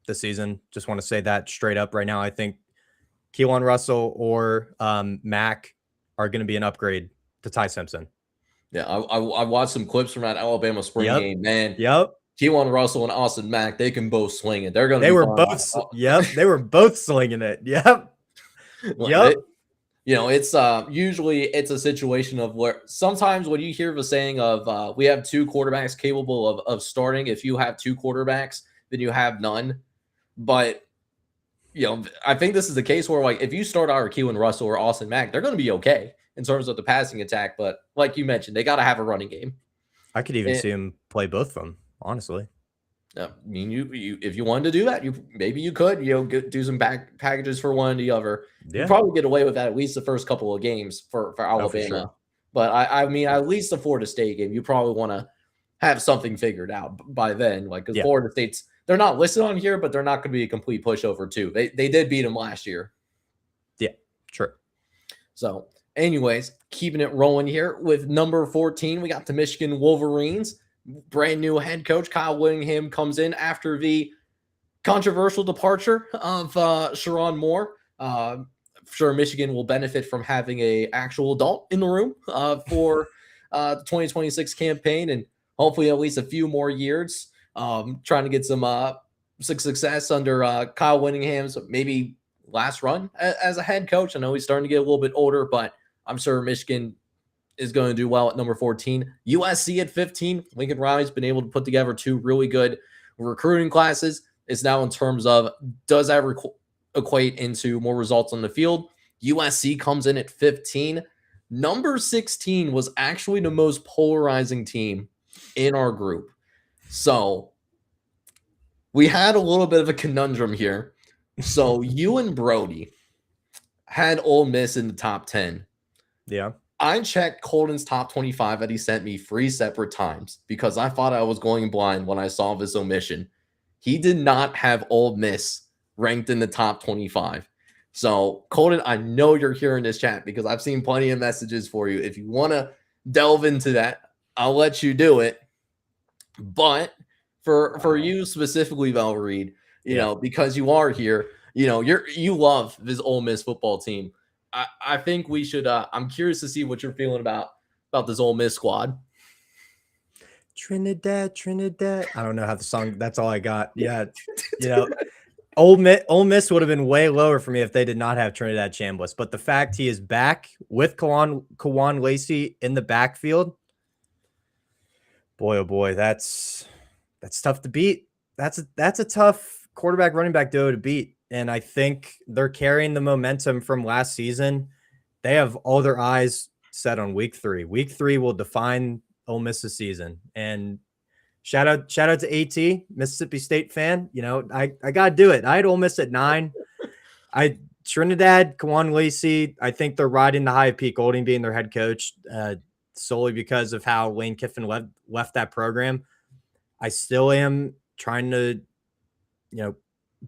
this season. Just want to say that straight up right now. I think Keelan Russell or Mack are going to be an upgrade to Ty Simpson. Yeah, I watched some clips from that Alabama spring game, man. Keelan Russell and Austin Mack, they can both sling it. They were both slinging it. It's usually it's a situation of where sometimes when you hear the saying of we have 2 quarterbacks capable of starting, if you have 2 quarterbacks, then you have none. But I think this is the case where like if you start out Keelan Russell or Austin Mack, they're going to be okay in terms of the passing attack. But like you mentioned, they got to have a running game. I could even see him play both of them, honestly. I mean, you if you wanted to do that, you could do some back packages for one and the other. You probably get away with that at least the first couple of games for Alabama. For sure. But I mean, at least the Florida State game, you probably want to have something figured out by then. Like because Florida State's they're not listed on here, but they're not going to be a complete pushover too. They did beat them last year. Yeah, sure. So, anyways, keeping it rolling here with number 14, we got the Michigan Wolverines. Brand new head coach Kyle Whittingham comes in after the controversial departure of Sharon Moore. I'm sure Michigan will benefit from having a actual adult in the room for the 2026 campaign, and hopefully at least a few more years. Trying to get some success under Kyle Whittingham's maybe last run as a head coach. I know he's starting to get a little bit older, but I'm sure Michigan is going to do well at number 14. USC at 15. Lincoln Riley's been able to put together 2 really good recruiting classes. It's now in terms of does that equate into more results on the field? USC comes in at 15. Number 16 was actually the most polarizing team in our group. So we had a little bit of a conundrum here. So you and Brody had Ole Miss in the top 10. Yeah. I checked Colton's top 25 that he sent me 3 separate times because I thought I was going blind when I saw this omission. He did not have Ole Miss ranked in the top 25. So, Colton, I know you're here in this chat because I've seen plenty of messages for you. If you want to delve into that, I'll let you do it. But for you specifically, Val Reed, you know, because you are here, you love this Ole Miss football team. I think we should. I'm curious to see what you're feeling about this Ole Miss squad. Trinidad. I don't know how the song. That's all I got. Yeah, Ole Miss would have been way lower for me if they did not have Trinidad Chambliss. But the fact he is back with Kawan Lacey in the backfield, boy, oh boy, that's tough to beat. That's a tough quarterback running back duo to beat. And I think they're carrying the momentum from last season. They have all their eyes set on week 3. Week 3 will define Ole Miss's season. And shout out to AT, Mississippi State fan. I got to do it. I had Ole Miss at 9. Trinidad, Kawan Lacey, I think they're riding the high of Pete Golding being their head coach solely because of how Lane Kiffin left that program. I still am trying to,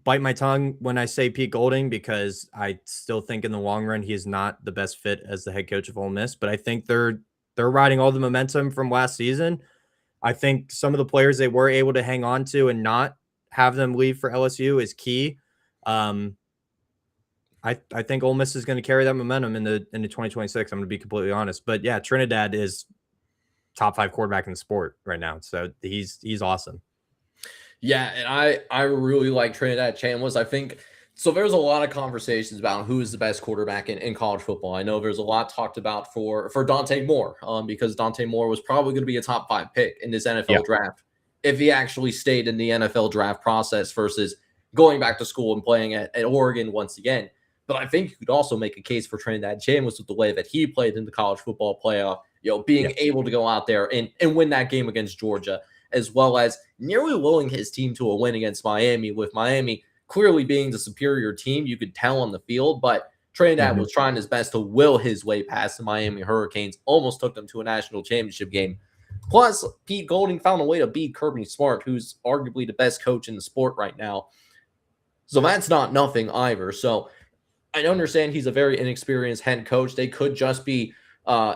bite my tongue when I say Pete Golding because I still think in the long run he is not the best fit as the head coach of Ole Miss. But I think they're They're riding all the momentum from last season. I think some of the players they were able to hang on to and not have them leave for LSU is key. I think Ole Miss is going to carry that momentum into 2026. I'm going to be completely honest, but yeah, Trinidad is top 5 quarterback in the sport right now, so he's awesome. Yeah, and I really like Trinidad Chandler. I think so. There's a lot of conversations about who is the best quarterback in college football. I know there's a lot talked about for Dante Moore, because Dante Moore was probably going to be a top 5 pick in this NFL draft if he actually stayed in the NFL draft process versus going back to school and playing at Oregon once again. But I think you could also make a case for Trinidad James with the way that he played in the college football playoff, being able to go out there and win that game against Georgia, as well as nearly willing his team to a win against Miami, with Miami clearly being the superior team. You could tell on the field, but Trinidad was trying his best to will his way past the Miami Hurricanes, almost took them to a national championship game. Plus, Pete Golding found a way to beat Kirby Smart, who's arguably the best coach in the sport right now. So that's not nothing either. So I understand he's a very inexperienced head coach. They could just be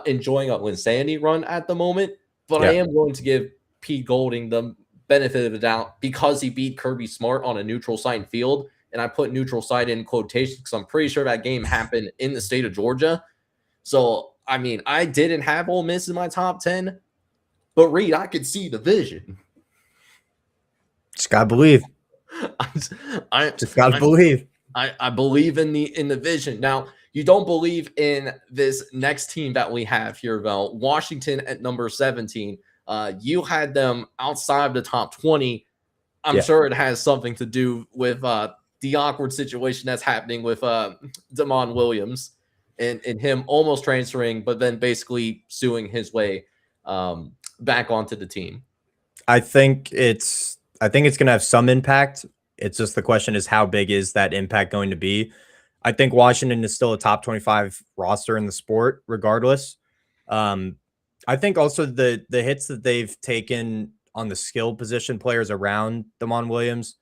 enjoying a Linsanity run at the moment, but I am willing to give Pete Golding the benefit of the doubt because he beat Kirby Smart on a neutral site field. And I put neutral site in quotations because I'm pretty sure that game happened in the state of Georgia. So, I mean, I didn't have Ole Miss in my top 10, but Reed, I could see the vision. Just gotta believe. I believe. I believe in the vision. Now, you don't believe in this next team that we have here, though. Washington at number 17. You had them outside of the top 20. I'm sure it has something to do with the awkward situation that's happening with Damon Williams and him almost transferring, but then basically suing his way back onto the team. I think it's going to have some impact. It's just the question is how big is that impact going to be? I think Washington is still a top 25 roster in the sport, regardless. I think also the hits that they've taken on the skill position players around Damon Williams,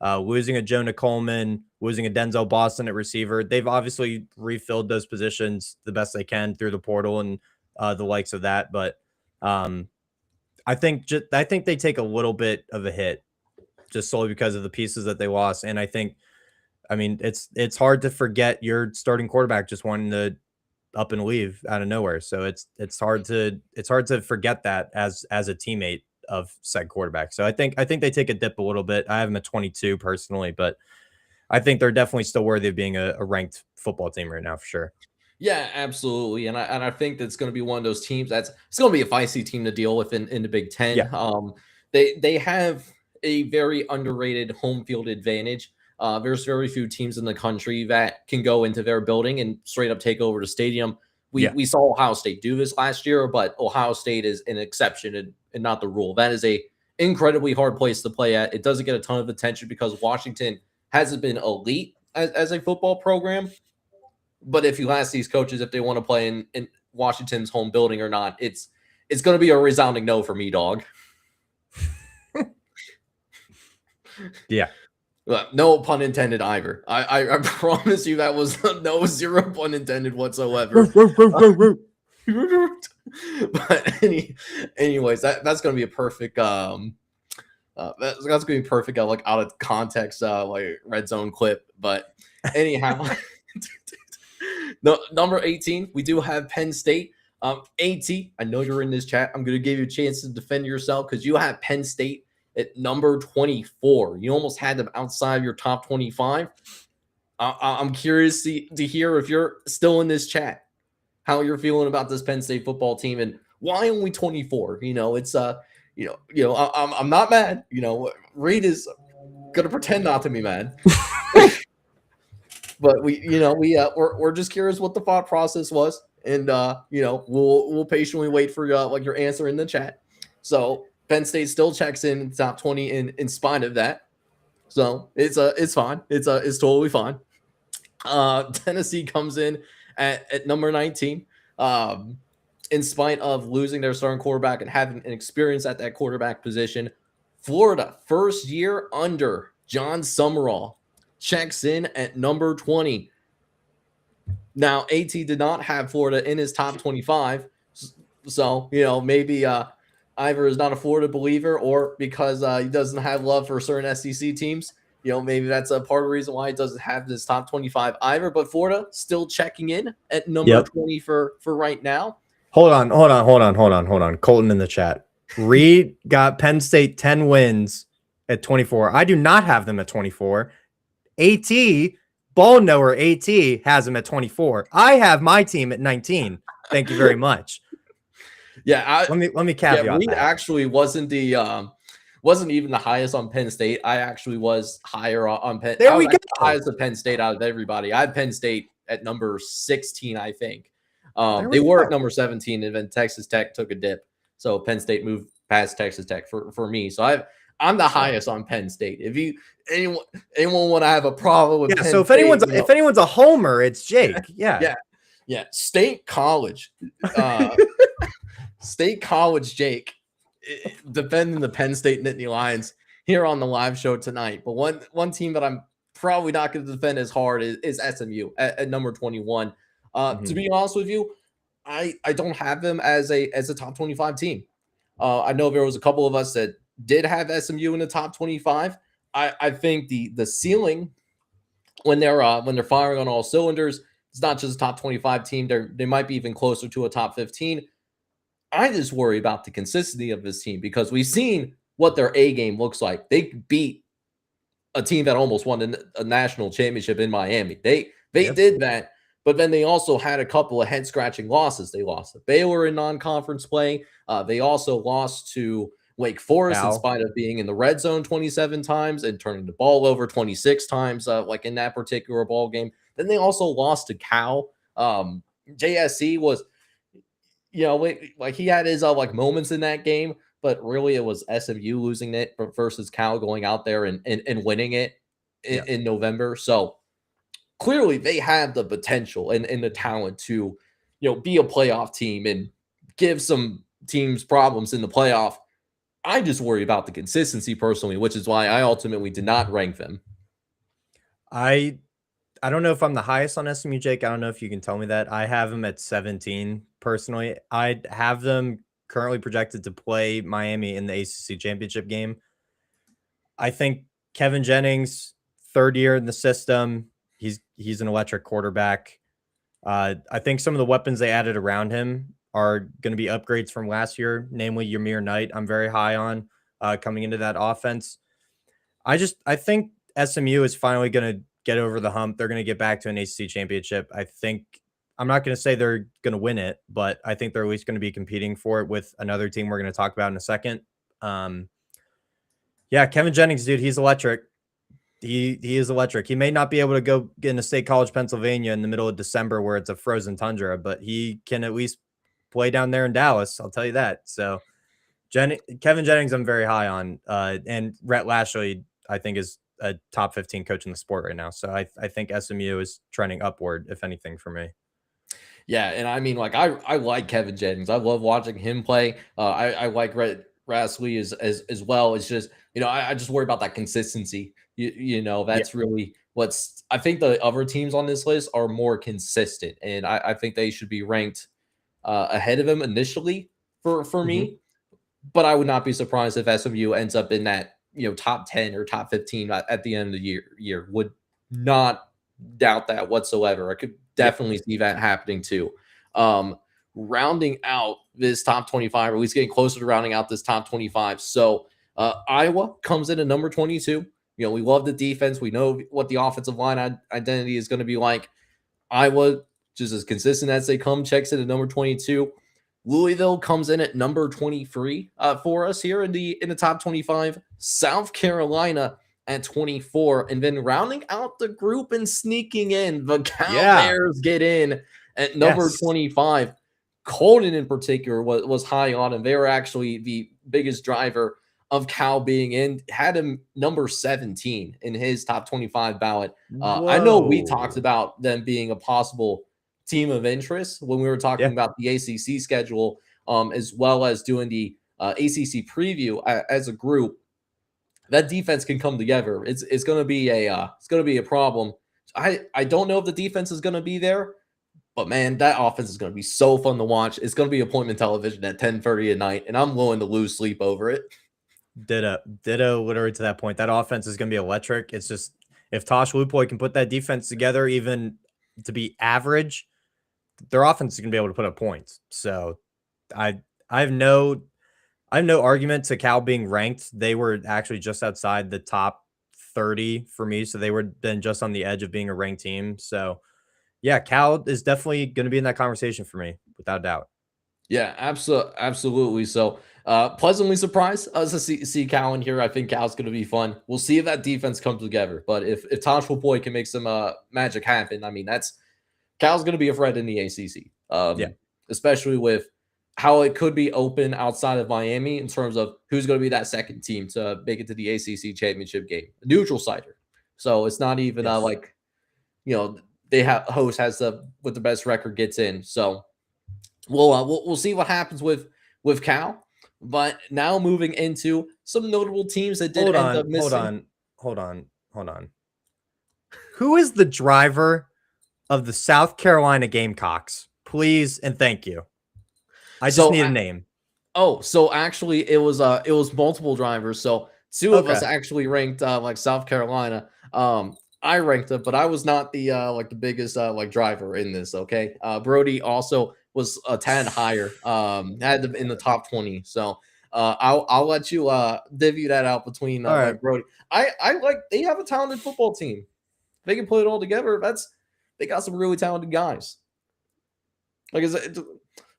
losing a Jonah Coleman, losing a Denzel Boston at receiver, they've obviously refilled those positions the best they can through the portal and the likes of that. But I think they take a little bit of a hit just solely because of the pieces that they lost. And I think, I mean, it's hard to forget your starting quarterback just wanting to up and leave out of nowhere. So it's hard to forget that as a teammate of said quarterback. So I think they take a dip a little bit. I have them at 22 personally, but I think they're definitely still worthy of being a ranked football team right now for sure. Yeah, absolutely. And I think that's going to be one of those teams it's going to be a feisty team to deal with in the Big Ten. Yeah. They have a very underrated home field advantage. There's very few teams in the country that can go into their building and straight up take over the stadium. We saw Ohio State do this last year, but Ohio State is an exception and not the rule. That is a incredibly hard place to play at. It doesn't get a ton of attention because Washington hasn't been elite as a football program. But if you ask these coaches if they want to play in Washington's home building or not, it's going to be a resounding no for me, dog. Yeah. No pun intended either. I promise you that was no zero pun intended whatsoever. But anyways, that's going to be a perfect that's going to be perfect like out of context like Redzone clip. But anyhow, no, number 18, we do have Penn State. AT, I know you're in this chat. I'm going to give you a chance to defend yourself because you have Penn State at number 24. You almost had them outside your top 25. I'm curious to hear if you're still in this chat, how you're feeling about this Penn State football team and why only 24. It's I'm not mad. Reed is gonna pretend not to be mad. But we're just curious what the thought process was, and we'll patiently wait for your answer in the chat. So Penn State still checks in top 20 in spite of that. So it's fine. It's totally fine. Tennessee comes in at number 19. In spite of losing their starting quarterback and having an experience at that quarterback position. Florida, first year under John Summerall, checks in at number 20. Now, AT did not have Florida in his top 25. So, maybe either is not a Florida believer or because he doesn't have love for certain SEC teams. Maybe that's a part of the reason why he doesn't have this top 25 either. But Florida still checking in at number 20 for right now. Hold on. Colton in the chat. Reed got Penn State 10 wins at 24. I do not have them at 24. AT, ball knower AT has them at 24. I have my team at 19. Thank you very much. Yeah, let me caveat Reed that. actually wasn't even the highest on Penn State. I actually was higher on Penn. There we go. The highest of Penn State out of everybody. I had Penn State at number 16, I think. They were at number 17, and then Texas Tech took a dip. So Penn State moved past Texas Tech for me. So I'm the highest on Penn State. If anyone want to have a problem with Penn so if State, if anyone's a homer, it's Jake. Yeah. State College. State College Jake defending the Penn State Nittany Lions here on the live show tonight. But one team that I'm probably not going to defend as hard is SMU at number 21. To be honest with you, I don't have them as a top 25 team. I know there was a couple of us that did have SMU in the top 25. I think the ceiling when they're firing on all cylinders, it's not just a top 25 team. They might be even closer to a top 15. I just worry about the consistency of this team because we've seen what their A game looks like. They beat a team that almost won a national championship in Miami. They did that, but then they also had a couple of head-scratching losses. They lost to Baylor in non-conference play. They also lost to Wake Forest in spite of being in the red zone 27 times and turning the ball over 26 times, like in that particular ball game. Then they also lost to Cal. JSC was, like he had his moments in that game, but really it was SMU losing it versus Cal going out there and winning it in November. So clearly they have the potential and the talent to, be a playoff team and give some teams problems in the playoff. I just worry about the consistency personally, which is why I ultimately did not rank them. I don't know if I'm the highest on SMU, Jake. I don't know if you can tell me that. I have them at 17 personally. I have them currently projected to play Miami in the ACC championship game. I think Kevin Jennings, third year in the system, he's an electric quarterback. I think some of the weapons they added around him are going to be upgrades from last year, namely Ymir Knight. I'm very high on coming into that offense. I think SMU is finally going to get over the hump. They're going to get back to an ACC championship. I think I'm not going to say they're going to win it, but I think they're at least going to be competing for it with another team we're going to talk about in a second. Kevin Jennings, dude, he's electric. He is electric. He may not be able to go get into State College, Pennsylvania in the middle of December where it's a frozen tundra, but he can at least play down there in Dallas. I'll tell you that. So Kevin Jennings, I'm very high on. And Rhett Lashley, I think, is a top 15 coach in the sport right now. So I think SMU is trending upward, if anything, for me. Yeah, and I mean, I like Kevin Jennings. I love watching him play. I like Rhett Lashley as well. It's just, I just worry about that consistency. That's really what's. I think the other teams on this list are more consistent, and I think they should be ranked ahead of him initially for me. But I would not be surprised if SMU ends up in that top 10 or top 15 at the end of the year. Would not doubt that whatsoever. I could definitely see that happening too. Rounding out this top 25, or at least getting closer to rounding out this top 25. So Iowa comes in at number 22. We love the defense. We know what the offensive line identity is going to be like. Iowa, just as consistent as they come, checks in at number 22. Louisville comes in at number 23 for us here in the top 25. South Carolina at 24, and then rounding out the group and sneaking in, the Cal Bears get in at number 25. Colton in particular was high on him. They were actually the biggest driver of Cal being in, had him number 17 in his top 25 ballot. I know we talked about them being a possible team of interest when we were talking about the ACC schedule, as well as doing the ACC preview as a group. That defense can come together. It's going to be a problem. I don't know if the defense is going to be there, But man, that offense is going to be so fun to watch. It's going to be appointment television at 10:30 at night, and I'm willing to lose sleep over it. Ditto, literally to that point. That offense is going to be electric. It's just if Tosh Lupoy can put that defense together, even to be average, their offense is going to be able to put up points. So I have no argument to Cal being ranked. They were actually just outside the top 30 for me, so they were then just on the edge of being a ranked team. So yeah, Cal is definitely going to be in that conversation for me, without a doubt. Yeah, absolutely. So pleasantly surprised to see Cal in here. I think Cal's going to be fun. We'll see if that defense comes together. But if Tosh Boy can make some magic happen, I mean, Cal's going to be a threat in the ACC. Yeah. Especially with how it could be open outside of Miami in terms of who's going to be that second team to make it to the ACC championship game, a neutral sider. So it's not even like, they have host has with the best record gets in. So we'll see what happens with Cal. But now moving into some notable teams that did end up missing. Hold on. Who is the driver of the South Carolina Gamecocks? Please and thank you. I just need a name. Oh, so actually it was multiple drivers. So two of us actually ranked like South Carolina. I ranked it, but I was not the like the biggest like driver in this. Okay, Brody also was a tad higher. Had them in the top 20. So I'll let you divvy that out between like Brody. I like they have a talented football team. They can put it all together. They got some really talented guys. Like it's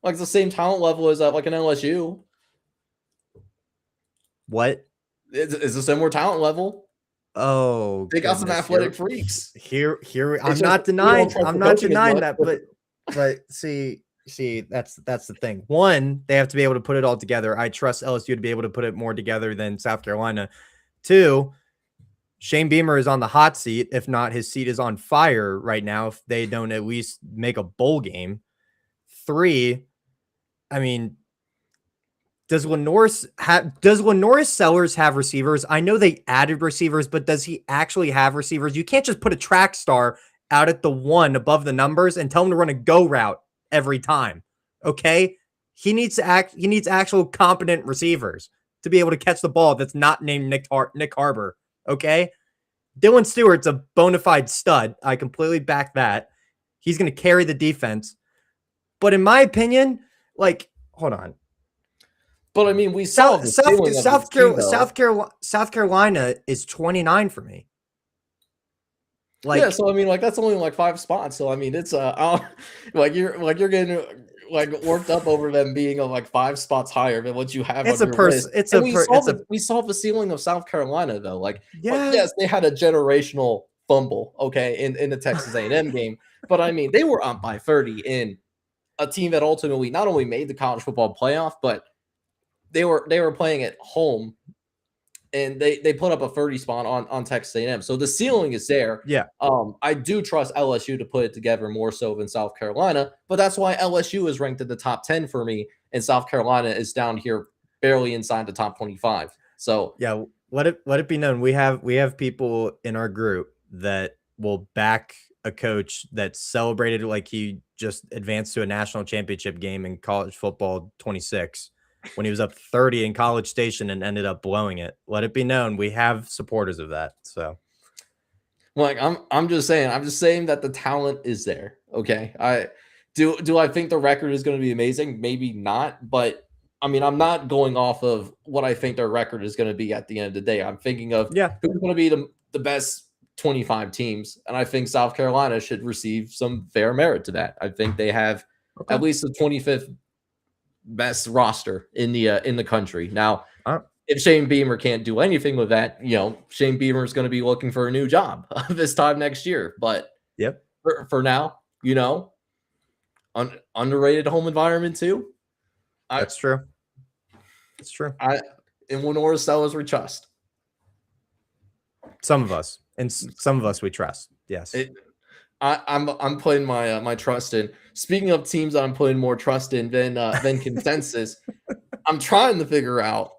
like the same talent level as like an LSU. What? It's a similar talent level. Oh, they got some athletic freaks. Here. I'm not denying that, but see, that's the thing. One, they have to be able to put it all together. I trust LSU to be able to put it more together than South Carolina. Two, Shane Beamer is on the hot seat. If not, his seat is on fire right now. If they don't at least make a bowl game. Three, I mean, does Lenoris Sellers have receivers? I know they added receivers, but does he actually have receivers? You can't just put a track star out at the 1 above the numbers and tell him to run a go route every time. Okay? He needs actual competent receivers to be able to catch the ball that's not named Nick Harbor. Okay? Dylan Stewart's a bona fide stud. I completely back that. He's going to carry the defense. But in my opinion, like, hold on. But I mean, we saw South Carolina is 29 for me. Like, yeah, so I mean, like that's only like 5 spots. So I mean, it's like you're getting like worked up over them being like 5 spots higher than what you have. We saw the ceiling of South Carolina though. Like, yes, they had a generational fumble, okay, in the Texas A&M game, but I mean, they were up by 30 in a team that ultimately not only made the college football playoff, but they were playing at home, and they put up a 30 spot on Texas A&M. So the ceiling is there. Yeah. I do trust LSU to put it together more so than South Carolina, but that's why LSU is ranked in the top 10 for me, and South Carolina is down here barely inside the top 25. So yeah, let it be known we have people in our group that will back a coach that celebrated like he just advanced to a national championship game in college football 26 when he was up 30 in College Station and ended up blowing it. Let it be known we have supporters of that. So like I'm just saying that the talent is there. Okay. I think the record is going to be amazing? Maybe not, but I mean, I'm not going off of what I think their record is going to be at the end of the day. I'm thinking of who's going to be the best 25 teams, and I think South Carolina should receive some fair merit to that. I think they have at least the 25th best roster in the country. Now, if Shane Beamer can't do anything with that, Shane Beamer is going to be looking for a new job this time next year. But for now, underrated home environment too. That's true. It's true. In Lenoris Sellers we trust. Some of us. And some of us we trust. Yes. I'm putting my trust in. Speaking of teams that I'm putting more trust in than consensus, I'm trying to figure out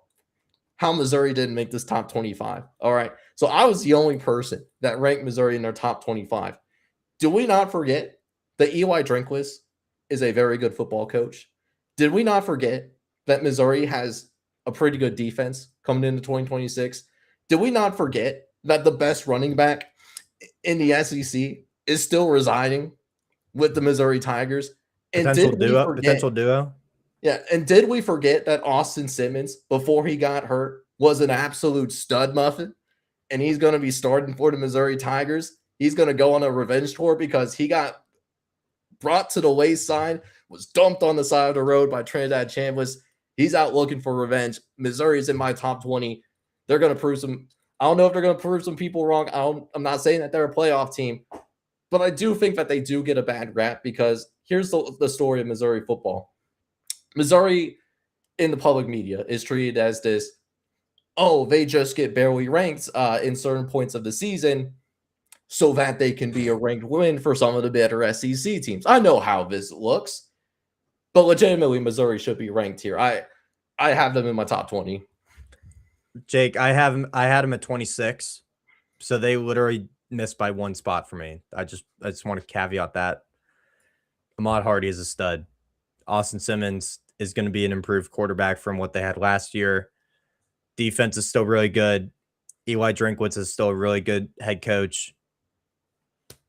how Missouri didn't make this top 25. All right. So I was the only person that ranked Missouri in their top 25. Do we not forget that Eli Drinkwitz is a very good football coach. Did we not forget that Missouri has a pretty good defense coming into 2026? Did we not forget that the best running back in the SEC is still residing with the Missouri Tigers? And Potential did we duo. forget? Potential duo. Yeah, and did we forget that Austin Simmons, before he got hurt, was an absolute stud muffin? And he's going to be starting for the Missouri Tigers. He's going to go on a revenge tour because he got brought to the wayside, was dumped on the side of the road by Trinidad Chambliss. He's out looking for revenge. Missouri's in my top 20. They're going to prove some. I don't know if they're going to prove some people wrong. I'm not saying that they're a playoff team, but I do think that they do get a bad rap because here's the story of Missouri football. Missouri in the public media is treated as this, oh, they just get barely ranked in certain points of the season so that they can be a ranked win for some of the better SEC teams. I know how this looks, but legitimately Missouri should be ranked here. I have them in my top 20. Jake, I had him at 26, so they literally missed by one spot for me. I just want to caveat that. Ahmad Hardy is a stud. Austin Simmons is going to be an improved quarterback from what they had last year. Defense is still really good. Eli Drinkwitz is still a really good head coach.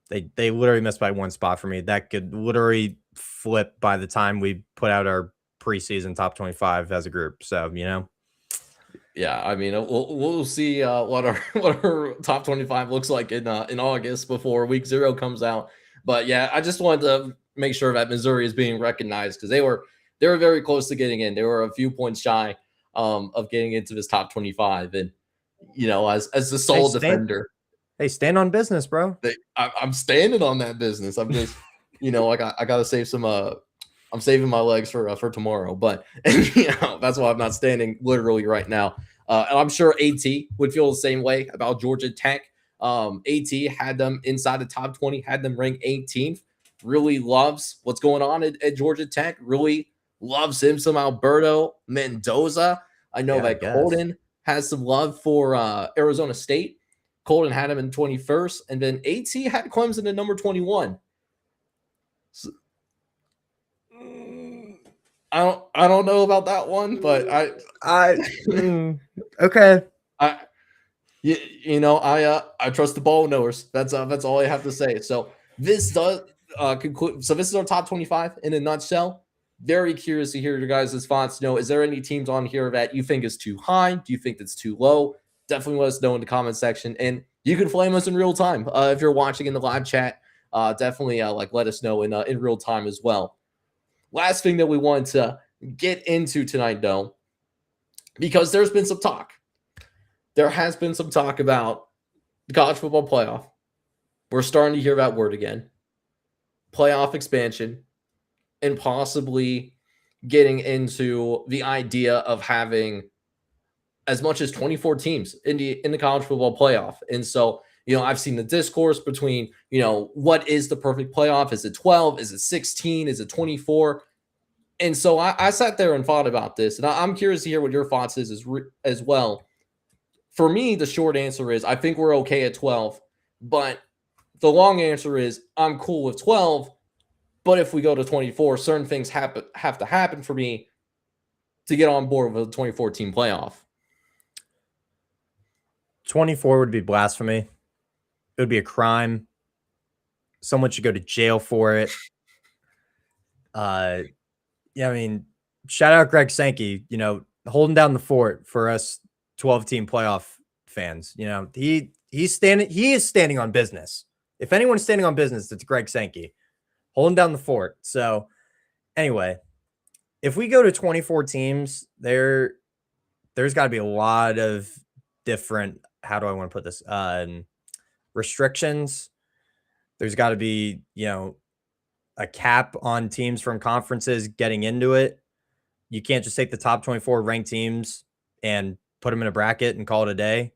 They literally missed by one spot for me. That could literally flip by the time we put out our preseason top 25 as a group. So, you know. Yeah, I mean, we'll see what our top 25 looks like in August before week 0 comes out. But yeah, I just wanted to make sure that Missouri is being recognized because they were very close to getting in. They were a few points shy of getting into this top 25. And you know, as the sole defender, stand on business, bro. I'm standing on that business. I'm just, you know, I got to save some. I'm saving my legs for tomorrow, but you know that's why I'm not standing literally right now. And I'm sure AT would feel the same way about Georgia Tech. AT had them inside the top 20, had them ranked 18th. Really loves what's going on at Georgia Tech. Really loves him some Alberto Mendoza. I know that Colton has some love for Arizona State. Colton had him in 21st, and then AT had Clemson at number 21. So, I don't know about that one, but okay. I trust the ball knowers. That's all I have to say. So this does conclude. So this is our top 25 in a nutshell. Very curious to hear your guys' thoughts. Is there any teams on here that you think is too high? Do you think that's too low? Definitely let us know in the comment section, and you can flame us in real time if you're watching in the live chat. Definitely let us know in real time as well. Last thing that we want to get into tonight, though, because there's been some talk. There has been some talk about the college football playoff. We're starting to hear that word again. Playoff expansion, and possibly getting into the idea of having as much as 24 teams in the college football playoff. And so, I've seen the discourse between, what is the perfect playoff? Is it 12? Is it 16? Is it 24? And so I sat there and thought about this, and I'm curious to hear what your thoughts is as well. For me, the short answer is I think we're okay at 12, but the long answer is I'm cool with 12, but if we go to 24, certain things have to happen for me to get on board with a 24-team playoff. 24 would be blasphemy. It would be a crime. Someone should go to jail for it. Yeah, I mean, shout out Greg Sankey, holding down the fort for us 12-team playoff fans. He is standing on business. If anyone's standing on business, it's Greg Sankey, holding down the fort. So anyway, if we go to 24 teams, there's got to be a lot of different, how do I want to put this? Restrictions. There's got to be, a cap on teams from conferences getting into it. You can't just take the top 24 ranked teams and put them in a bracket and call it a day.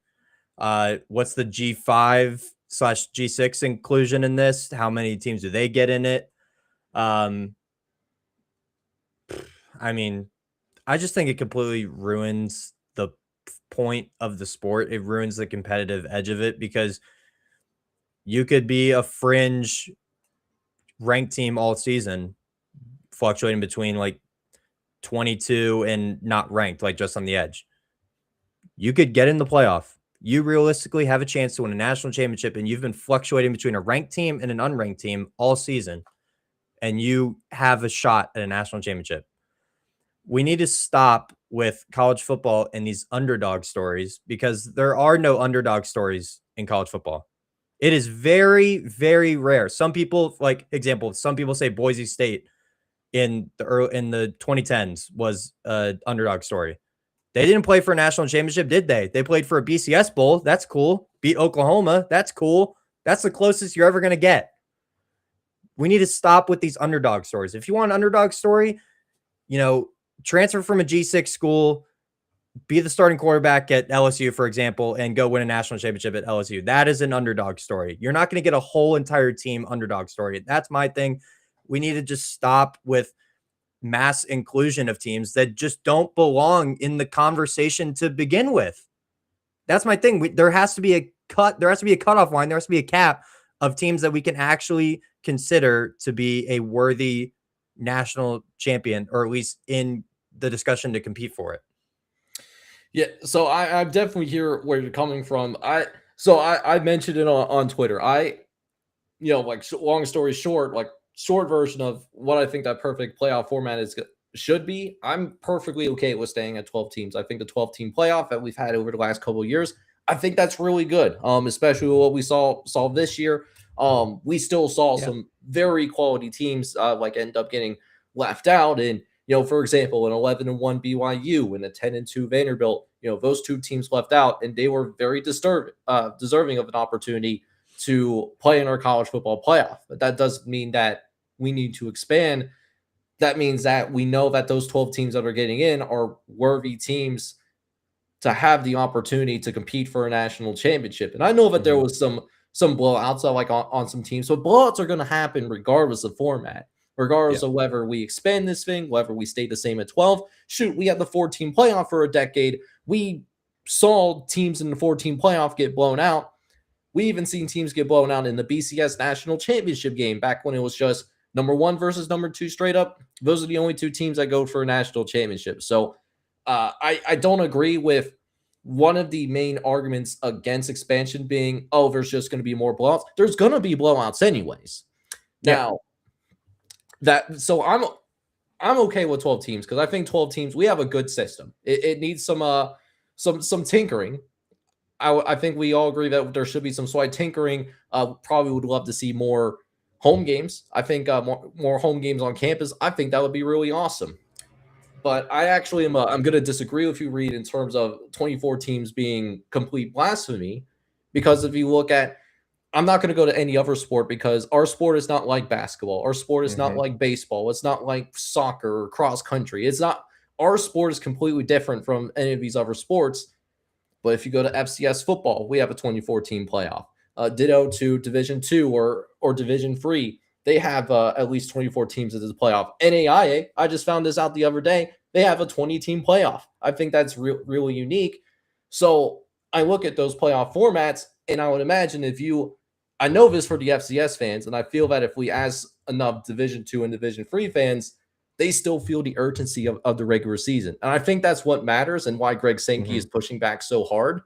What's the G5/G6 inclusion in this? How many teams do they get in it? I mean, I just think it completely ruins the point of the sport. It ruins the competitive edge of it because you could be a fringe ranked team all season, fluctuating between like 22 and not ranked, like just on the edge. You could get in the playoff. You realistically have a chance to win a national championship, and you've been fluctuating between a ranked team and an unranked team all season, and you have a shot at a national championship. We need to stop with college football and these underdog stories, because there are no underdog stories in college football. It is very, very rare. Some people, like example, some people say Boise State in the 2010s was an underdog story. They didn't play for a national championship, did they? They played for a BCS bowl. That's cool. Beat Oklahoma. That's cool. That's the closest you're ever going to get. We need to stop with these underdog stories. If you want an underdog story, transfer from a G6 school, be the starting quarterback at LSU, for example, and go win a national championship at LSU. That is an underdog story. You're not going to get a whole entire team underdog story. That's my thing. We need to just stop with mass inclusion of teams that just don't belong in the conversation to begin with. That's my thing. There has to be a cut. There has to be a cutoff line. There has to be a cap of teams that we can actually consider to be a worthy national champion, or at least in the discussion to compete for it. Yeah, so I definitely hear where you're coming from. I mentioned it on Twitter. Long story short, like short version of what I think that perfect playoff format should be. I'm perfectly okay with staying at 12 teams. I think the 12-team playoff that we've had over the last couple of years, I think that's really good. Especially what we saw this year. We still saw some very quality teams end up getting left out. And for example, an 11-1 BYU and a 10-2 Vanderbilt, those two teams left out, and they were very deserving of an opportunity to play in our college football playoff. But that doesn't mean that we need to expand. That means that we know that those 12 teams that are getting in are worthy teams to have the opportunity to compete for a national championship. And I know that there was some blowouts on some teams, but blowouts are going to happen regardless of format. Regardless of whether we expand this thing, whether we stay the same at 12. Shoot, we had the 14 playoff for a decade. We saw teams in the 14 playoff get blown out. We even seen teams get blown out in the BCS national championship game back when it was just number 1 versus number 2 straight up. Those are the only two teams that go for a national championship. So I don't agree with one of the main arguments against expansion being, there's just going to be more blowouts. There's going to be blowouts anyways. Now, so I'm okay with 12 teams, because I think 12 teams, we have a good system. It needs some tinkering. I think we all agree that there should be some slight tinkering. Probably would love to see more home games. I think more home games on campus. I think that would be really awesome. But I actually I'm going to disagree with you, Reed, in terms of 24 teams being complete blasphemy, because if you look at, I'm not going to go to any other sport, because our sport is not like basketball. Our sport is not like baseball. It's not like soccer or cross country. Our sport is completely different from any of these other sports. But if you go to FCS football, we have a 24-team playoff. Ditto to Division II or Division III. They have at least 24 teams in the playoff. NAIA, I just found this out the other day, they have a 20-team playoff. I think that's really unique. So I look at those playoff formats, and I would imagine I know this for the FCS fans, and I feel that if we ask enough Division II and Division III fans, they still feel the urgency of the regular season. And I think that's what matters, and why Greg Sankey is pushing back so hard,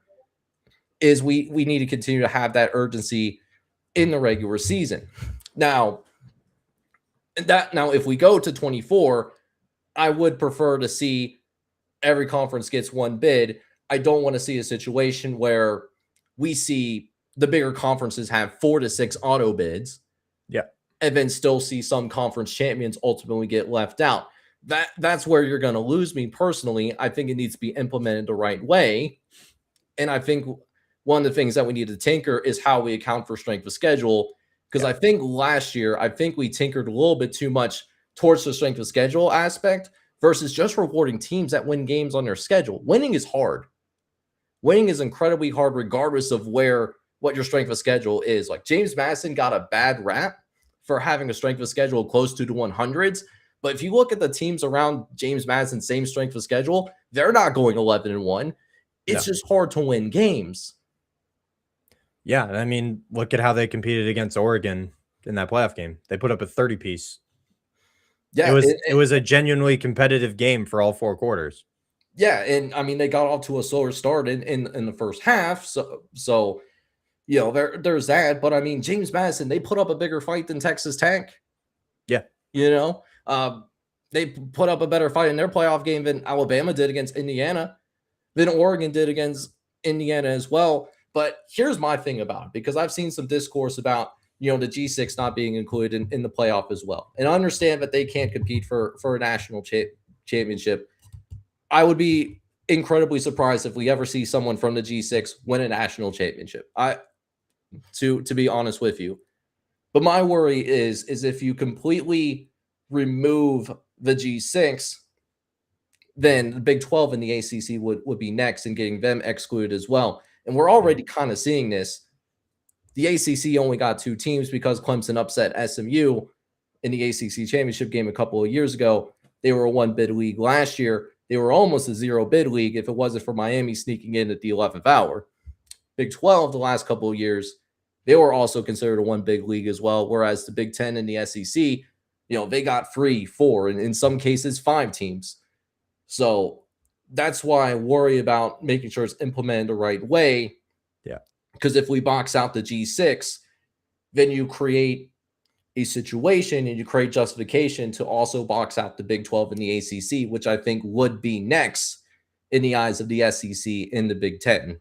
is we need to continue to have that urgency in the regular season. Now, if we go to 24, I would prefer to see every conference gets one bid. I don't want to see a situation where we see the bigger conferences have 4 to 6 auto bids. Yeah. And then still see some conference champions ultimately get left out. That's where you're going to lose me personally. I think it needs to be implemented the right way. And I think one of the things that we need to tinker is how we account for strength of schedule. Because I think last year, we tinkered a little bit too much towards the strength of schedule aspect versus just rewarding teams that win games on their schedule. Winning is hard. Winning is incredibly hard regardless of what your strength of schedule is. Like James Madison got a bad rap for having a strength of schedule close to the 100s. But if you look at the teams around James Madison's same strength of schedule, they're not going 11-1. It's just hard to win games. Yeah, I mean, look at how they competed against Oregon in that playoff game. They put up a 30-piece. Yeah, It was a genuinely competitive game for all 4 quarters. Yeah, and I mean they got off to a slower start in the first half, so you know there's that. But I mean James Madison, they put up a bigger fight than Texas Tech. Yeah, You know, they put up a better fight in their playoff game than Alabama did against Indiana, than Oregon did against Indiana as well. But here's my thing about it, because I've seen some discourse about the G6 not being included in the playoff as well, and I understand that they can't compete for a national championship. I would be incredibly surprised if we ever see someone from the G6 win a national championship. To be honest with you. But my worry is if you completely remove the G6, then the Big 12 and the ACC would be next and getting them excluded as well. And we're already kind of seeing this. The ACC only got 2 teams because Clemson upset SMU in the ACC championship game a couple of years ago. They were a 1-bid league last year. They were almost a 0-bid league if it wasn't for Miami sneaking in at the 11th hour. Big 12, the last couple of years, they were also considered a 1-bid league as well, whereas the Big 10 and the SEC, they got 3, 4, and in some cases 5 teams. So that's why I worry about making sure it's implemented the right way. Yeah. Because if we box out the G6, then you create a situation and you create justification to also box out the Big 12 and the ACC, which I think would be next in the eyes of the SEC in the Big 10.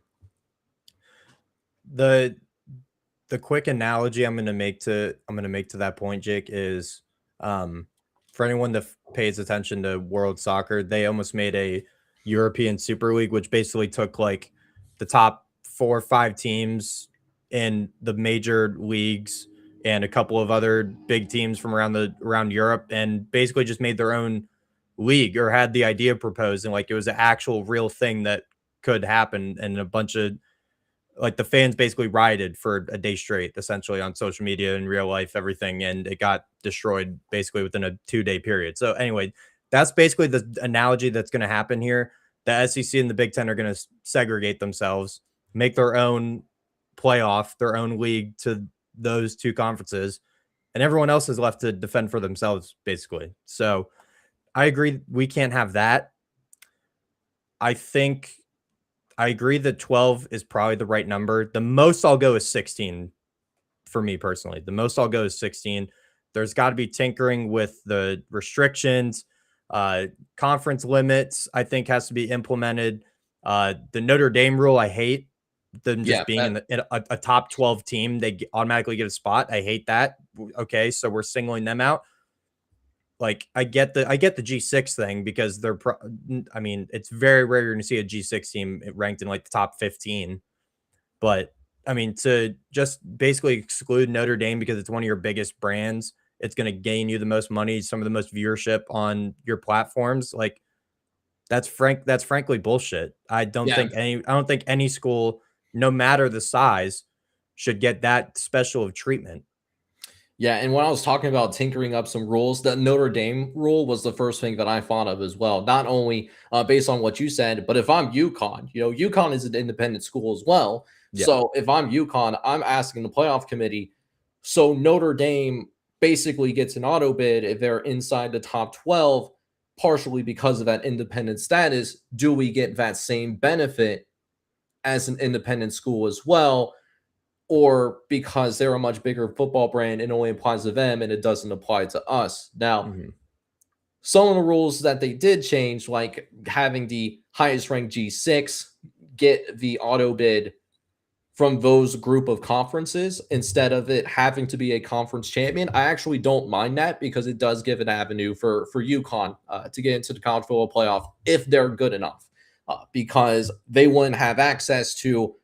The quick analogy I'm going to make to that point, Jake, is for anyone that pays attention to world soccer, they almost made a European Super League, which basically took like the top 4 or 5 teams in the major leagues and a couple of other big teams from around Europe, and basically just made their own league, or had the idea proposed, and like it was an actual real thing that could happen, and a bunch of like the fans basically rioted for a day straight, essentially, on social media and real life, everything, and it got destroyed basically within a 2-day period. So anyway, that's basically the analogy that's going to happen here. The SEC and the Big 10 are going to segregate themselves, make their own playoff, their own league to those 2 conferences, and everyone else is left to defend for themselves, basically. So I agree we can't have that. I agree that 12 is probably the right number. The most I'll go is 16 for me personally. The most I'll go is 16. There's got to be tinkering with the restrictions. Conference limits, I think, has to be implemented. The Notre Dame rule, I hate. Them just being in a top 12 team, they automatically get a spot. I hate that. Okay, so we're singling them out. Like I get the G6 thing, because it's very rare you're going to see a G6 team ranked in like the top 15. But I mean, to just basically exclude Notre Dame because it's one of your biggest brands, it's going to gain you the most money, some of the most viewership on your platforms. Like that's frankly bullshit. I don't think any school, no matter the size, should get that special of treatment. Yeah, and when I was talking about tinkering up some rules, the Notre Dame rule was the first thing that I thought of as well. Not only based on what you said, but if I'm UConn, UConn is an independent school as well. Yeah. So if I'm UConn, I'm asking the playoff committee, so Notre Dame basically gets an auto bid if they're inside the top 12, partially because of that independent status. Do we get that same benefit as an independent school as well? Or because they're a much bigger football brand, it only applies to them and it doesn't apply to us. Now, some of the rules that they did change, like having the highest ranked G6 get the auto bid from those group of conferences instead of it having to be a conference champion, I actually don't mind that, because it does give an avenue for UConn to get into the college football playoff if they're good enough, because they wouldn't have access to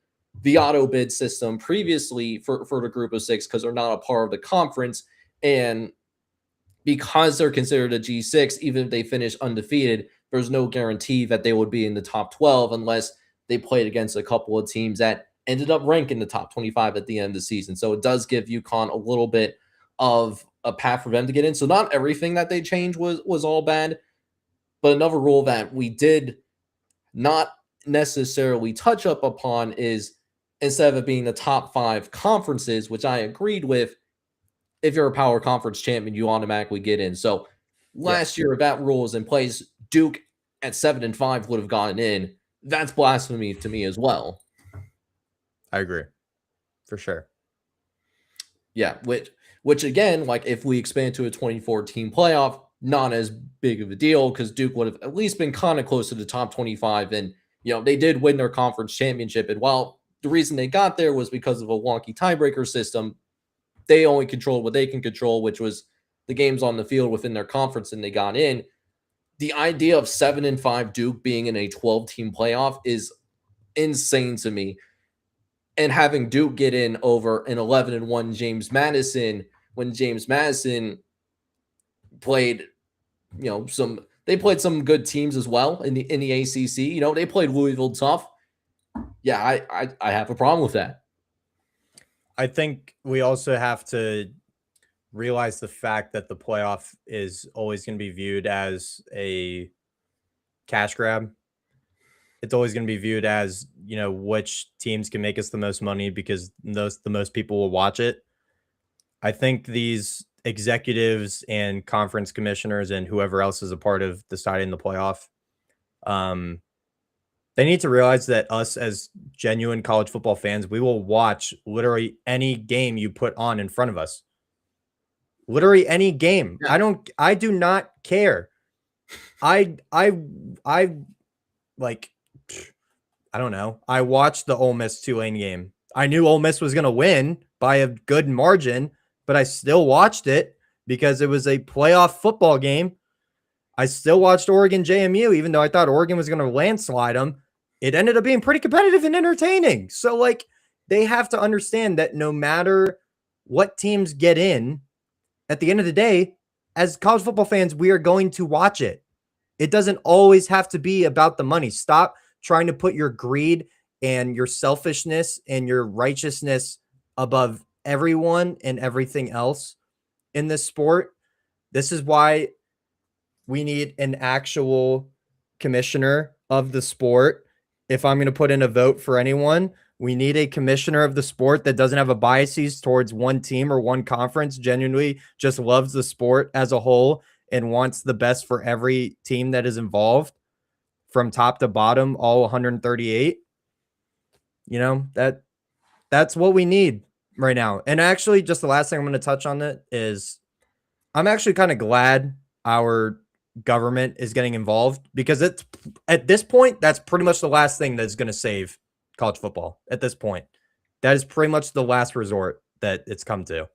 the auto bid system previously for the group of 6, because they're not a part of the conference. And because they're considered a G6, even if they finish undefeated, there's no guarantee that they would be in the top 12 unless they played against a couple of teams that ended up ranking the top 25 at the end of the season. So it does give UConn a little bit of a path for them to get in. So not everything that they changed was all bad, but another rule that we did not necessarily touch up upon is, instead of it being the top 5 conferences, which I agreed with, if you're a power conference champion, you automatically get in. So last year, if that rule was in place, Duke at 7-5 would have gotten in. That's blasphemy to me as well. I agree, for sure. Yeah, which again, like if we expand to a 2014 playoff, not as big of a deal because Duke would have at least been kind of close to the top 25. And, they did win their conference championship. And while the reason they got there was because of a wonky tiebreaker system, they only controlled what they can control, which was the games on the field within their conference, and they got in. The idea of 7-5 Duke being in a 12-team playoff is insane to me. And having Duke get in over an 11-1 James Madison when James Madison played, they played some good teams as well in the ACC. They played Louisville tough. Yeah, I have a problem with that. I think we also have to realize the fact that the playoff is always going to be viewed as a cash grab. It's always going to be viewed as, which teams can make us the most money because the most people will watch it. I think these executives and conference commissioners and whoever else is a part of deciding the playoff, they need to realize that us as genuine college football fans, we will watch literally any game you put on in front of us. Literally any game. Yeah. I do not care. I don't know. I watched the Ole Miss Tulane game. I knew Ole Miss was going to win by a good margin, but I still watched it because it was a playoff football game. I still watched Oregon JMU, even though I thought Oregon was going to landslide them. It ended up being pretty competitive and entertaining. So, they have to understand that no matter what teams get in, at the end of the day, as college football fans, we are going to watch it. It doesn't always have to be about the money. Stop trying to put your greed and your selfishness and your righteousness above everyone and everything else in this sport. This is why we need an actual commissioner of the sport. If I'm going to put in a vote for anyone, we need a commissioner of the sport that doesn't have a biases towards one team or one conference, genuinely just loves the sport as a whole and wants the best for every team that is involved from top to bottom, all 138. That's what we need right now. And actually, just the last thing I'm going to touch on it is I'm actually kind of glad our government is getting involved because it's at this point, that's pretty much the last thing that's going to save college football at this point. That is pretty much the last resort that it's come to.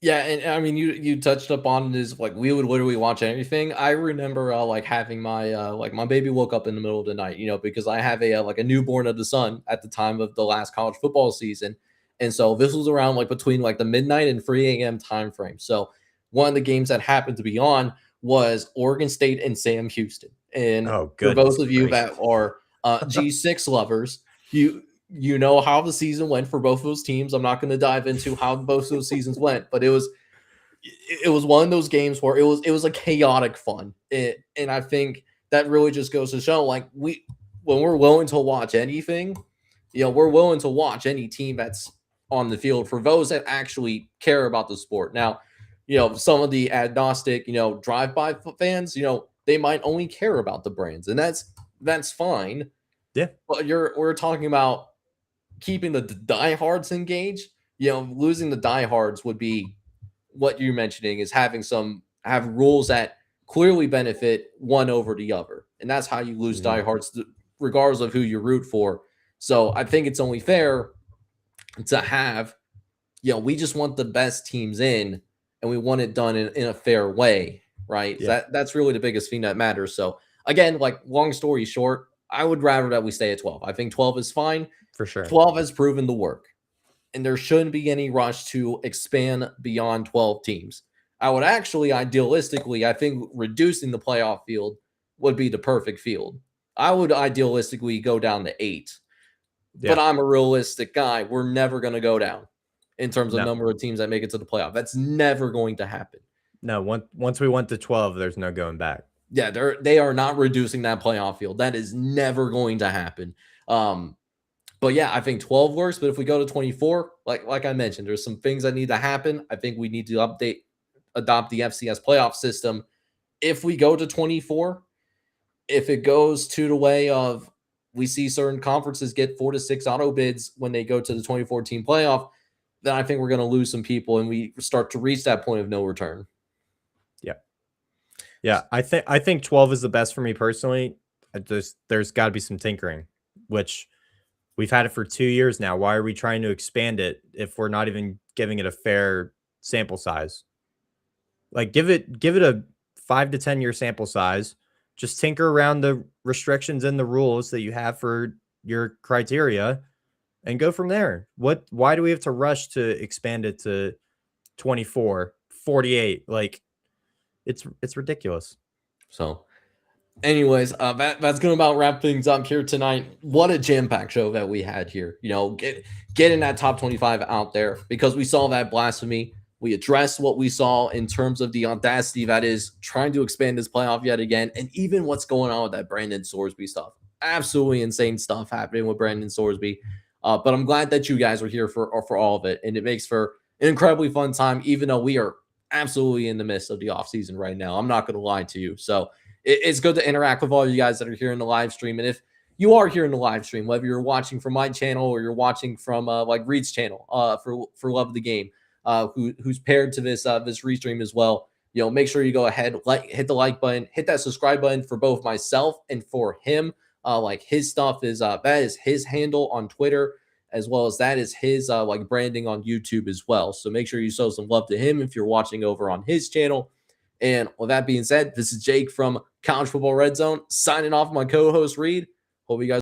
Yeah, and I mean, you touched up on this, we would literally watch anything. I remember having my my baby woke up in the middle of the night, because I have a newborn of the son at the time of the last college football season, and so this was around between the midnight and 3 a.m. time frame. So one of the games that happened to be on was Oregon State and Sam Houston, and for both of you that are G6 lovers, you know how the season went for both of those teams. I'm not going to dive into how both of those seasons went, but it was one of those games where it was a chaotic fun. And I think that really just goes to show when we're willing to watch anything, we're willing to watch any team that's on the field for those that actually care about the sport. Now, some of the agnostic, drive-by fans, they might only care about the brands, and that's fine. Yeah. But we're talking about keeping the diehards engaged. Losing the diehards would be what you're mentioning is have rules that clearly benefit one over the other. And that's how you lose diehards regardless of who you root for. So I think it's only fair to have, we just want the best teams in and we want it done in a fair way. Right. Yeah. That's really the biggest thing that matters. So again, long story short, I would rather that we stay at 12. I think 12 is fine. For sure. 12 has proven the work. And there shouldn't be any rush to expand beyond 12 teams. I would actually, idealistically, I think reducing the playoff field would be the perfect field. I would idealistically go down to 8. Yeah. But I'm a realistic guy. We're never going to go down in terms of number of teams that make it to the playoff. That's never going to happen. No, once we went to 12, there's no going back. Yeah, they are not reducing that playoff field. That is never going to happen. But yeah, I think 12 works. But if we go to 24, like I mentioned, there's some things that need to happen. I think we need to adopt the FCS playoff system. If we go to 24, if it goes to the way of we see certain conferences get 4 to 6 auto bids when they go to the 2014 playoff, then I think we're going to lose some people and we start to reach that point of no return. Yeah, I think 12 is the best for me personally. There's got to be some tinkering, which we've had it for 2 years now. Why are we trying to expand it if we're not even giving it a fair sample size? Like give it a 5 to 10 year sample size. Just tinker around the restrictions and the rules that you have for your criteria and go from there. Why do we have to rush to expand it to 24, 48? Like it's ridiculous. So anyways, that's going to about wrap things up here tonight. What a jam-packed show that we had here. You know, getting that top 25 out there because we saw that blasphemy. We addressed what we saw in terms of the audacity that is trying to expand this playoff yet again, and even what's going on with that Brandon Sorsby stuff. Absolutely insane stuff happening with Brandon Sorsby. But I'm glad that you guys are here for all of it, and it makes for an incredibly fun time, even though we are absolutely in the midst of the offseason right now. I'm not going to lie to you. So it's good to interact with all you guys that are here in the live stream. And if you are here in the live stream, whether you're watching from my channel or you're watching from like Reed's channel for Love of the Game, who's paired to this restream as well, you know, make sure you go ahead, hit the like button, hit that subscribe button for both myself and for him. Like his stuff is that is his handle on Twitter, as well as that is his like branding on YouTube as well. So make sure you show some love to him if you're watching over on his channel. And with that being said, this is Jake from College Football Red Zone signing off. My co-host Reed. Hope you guys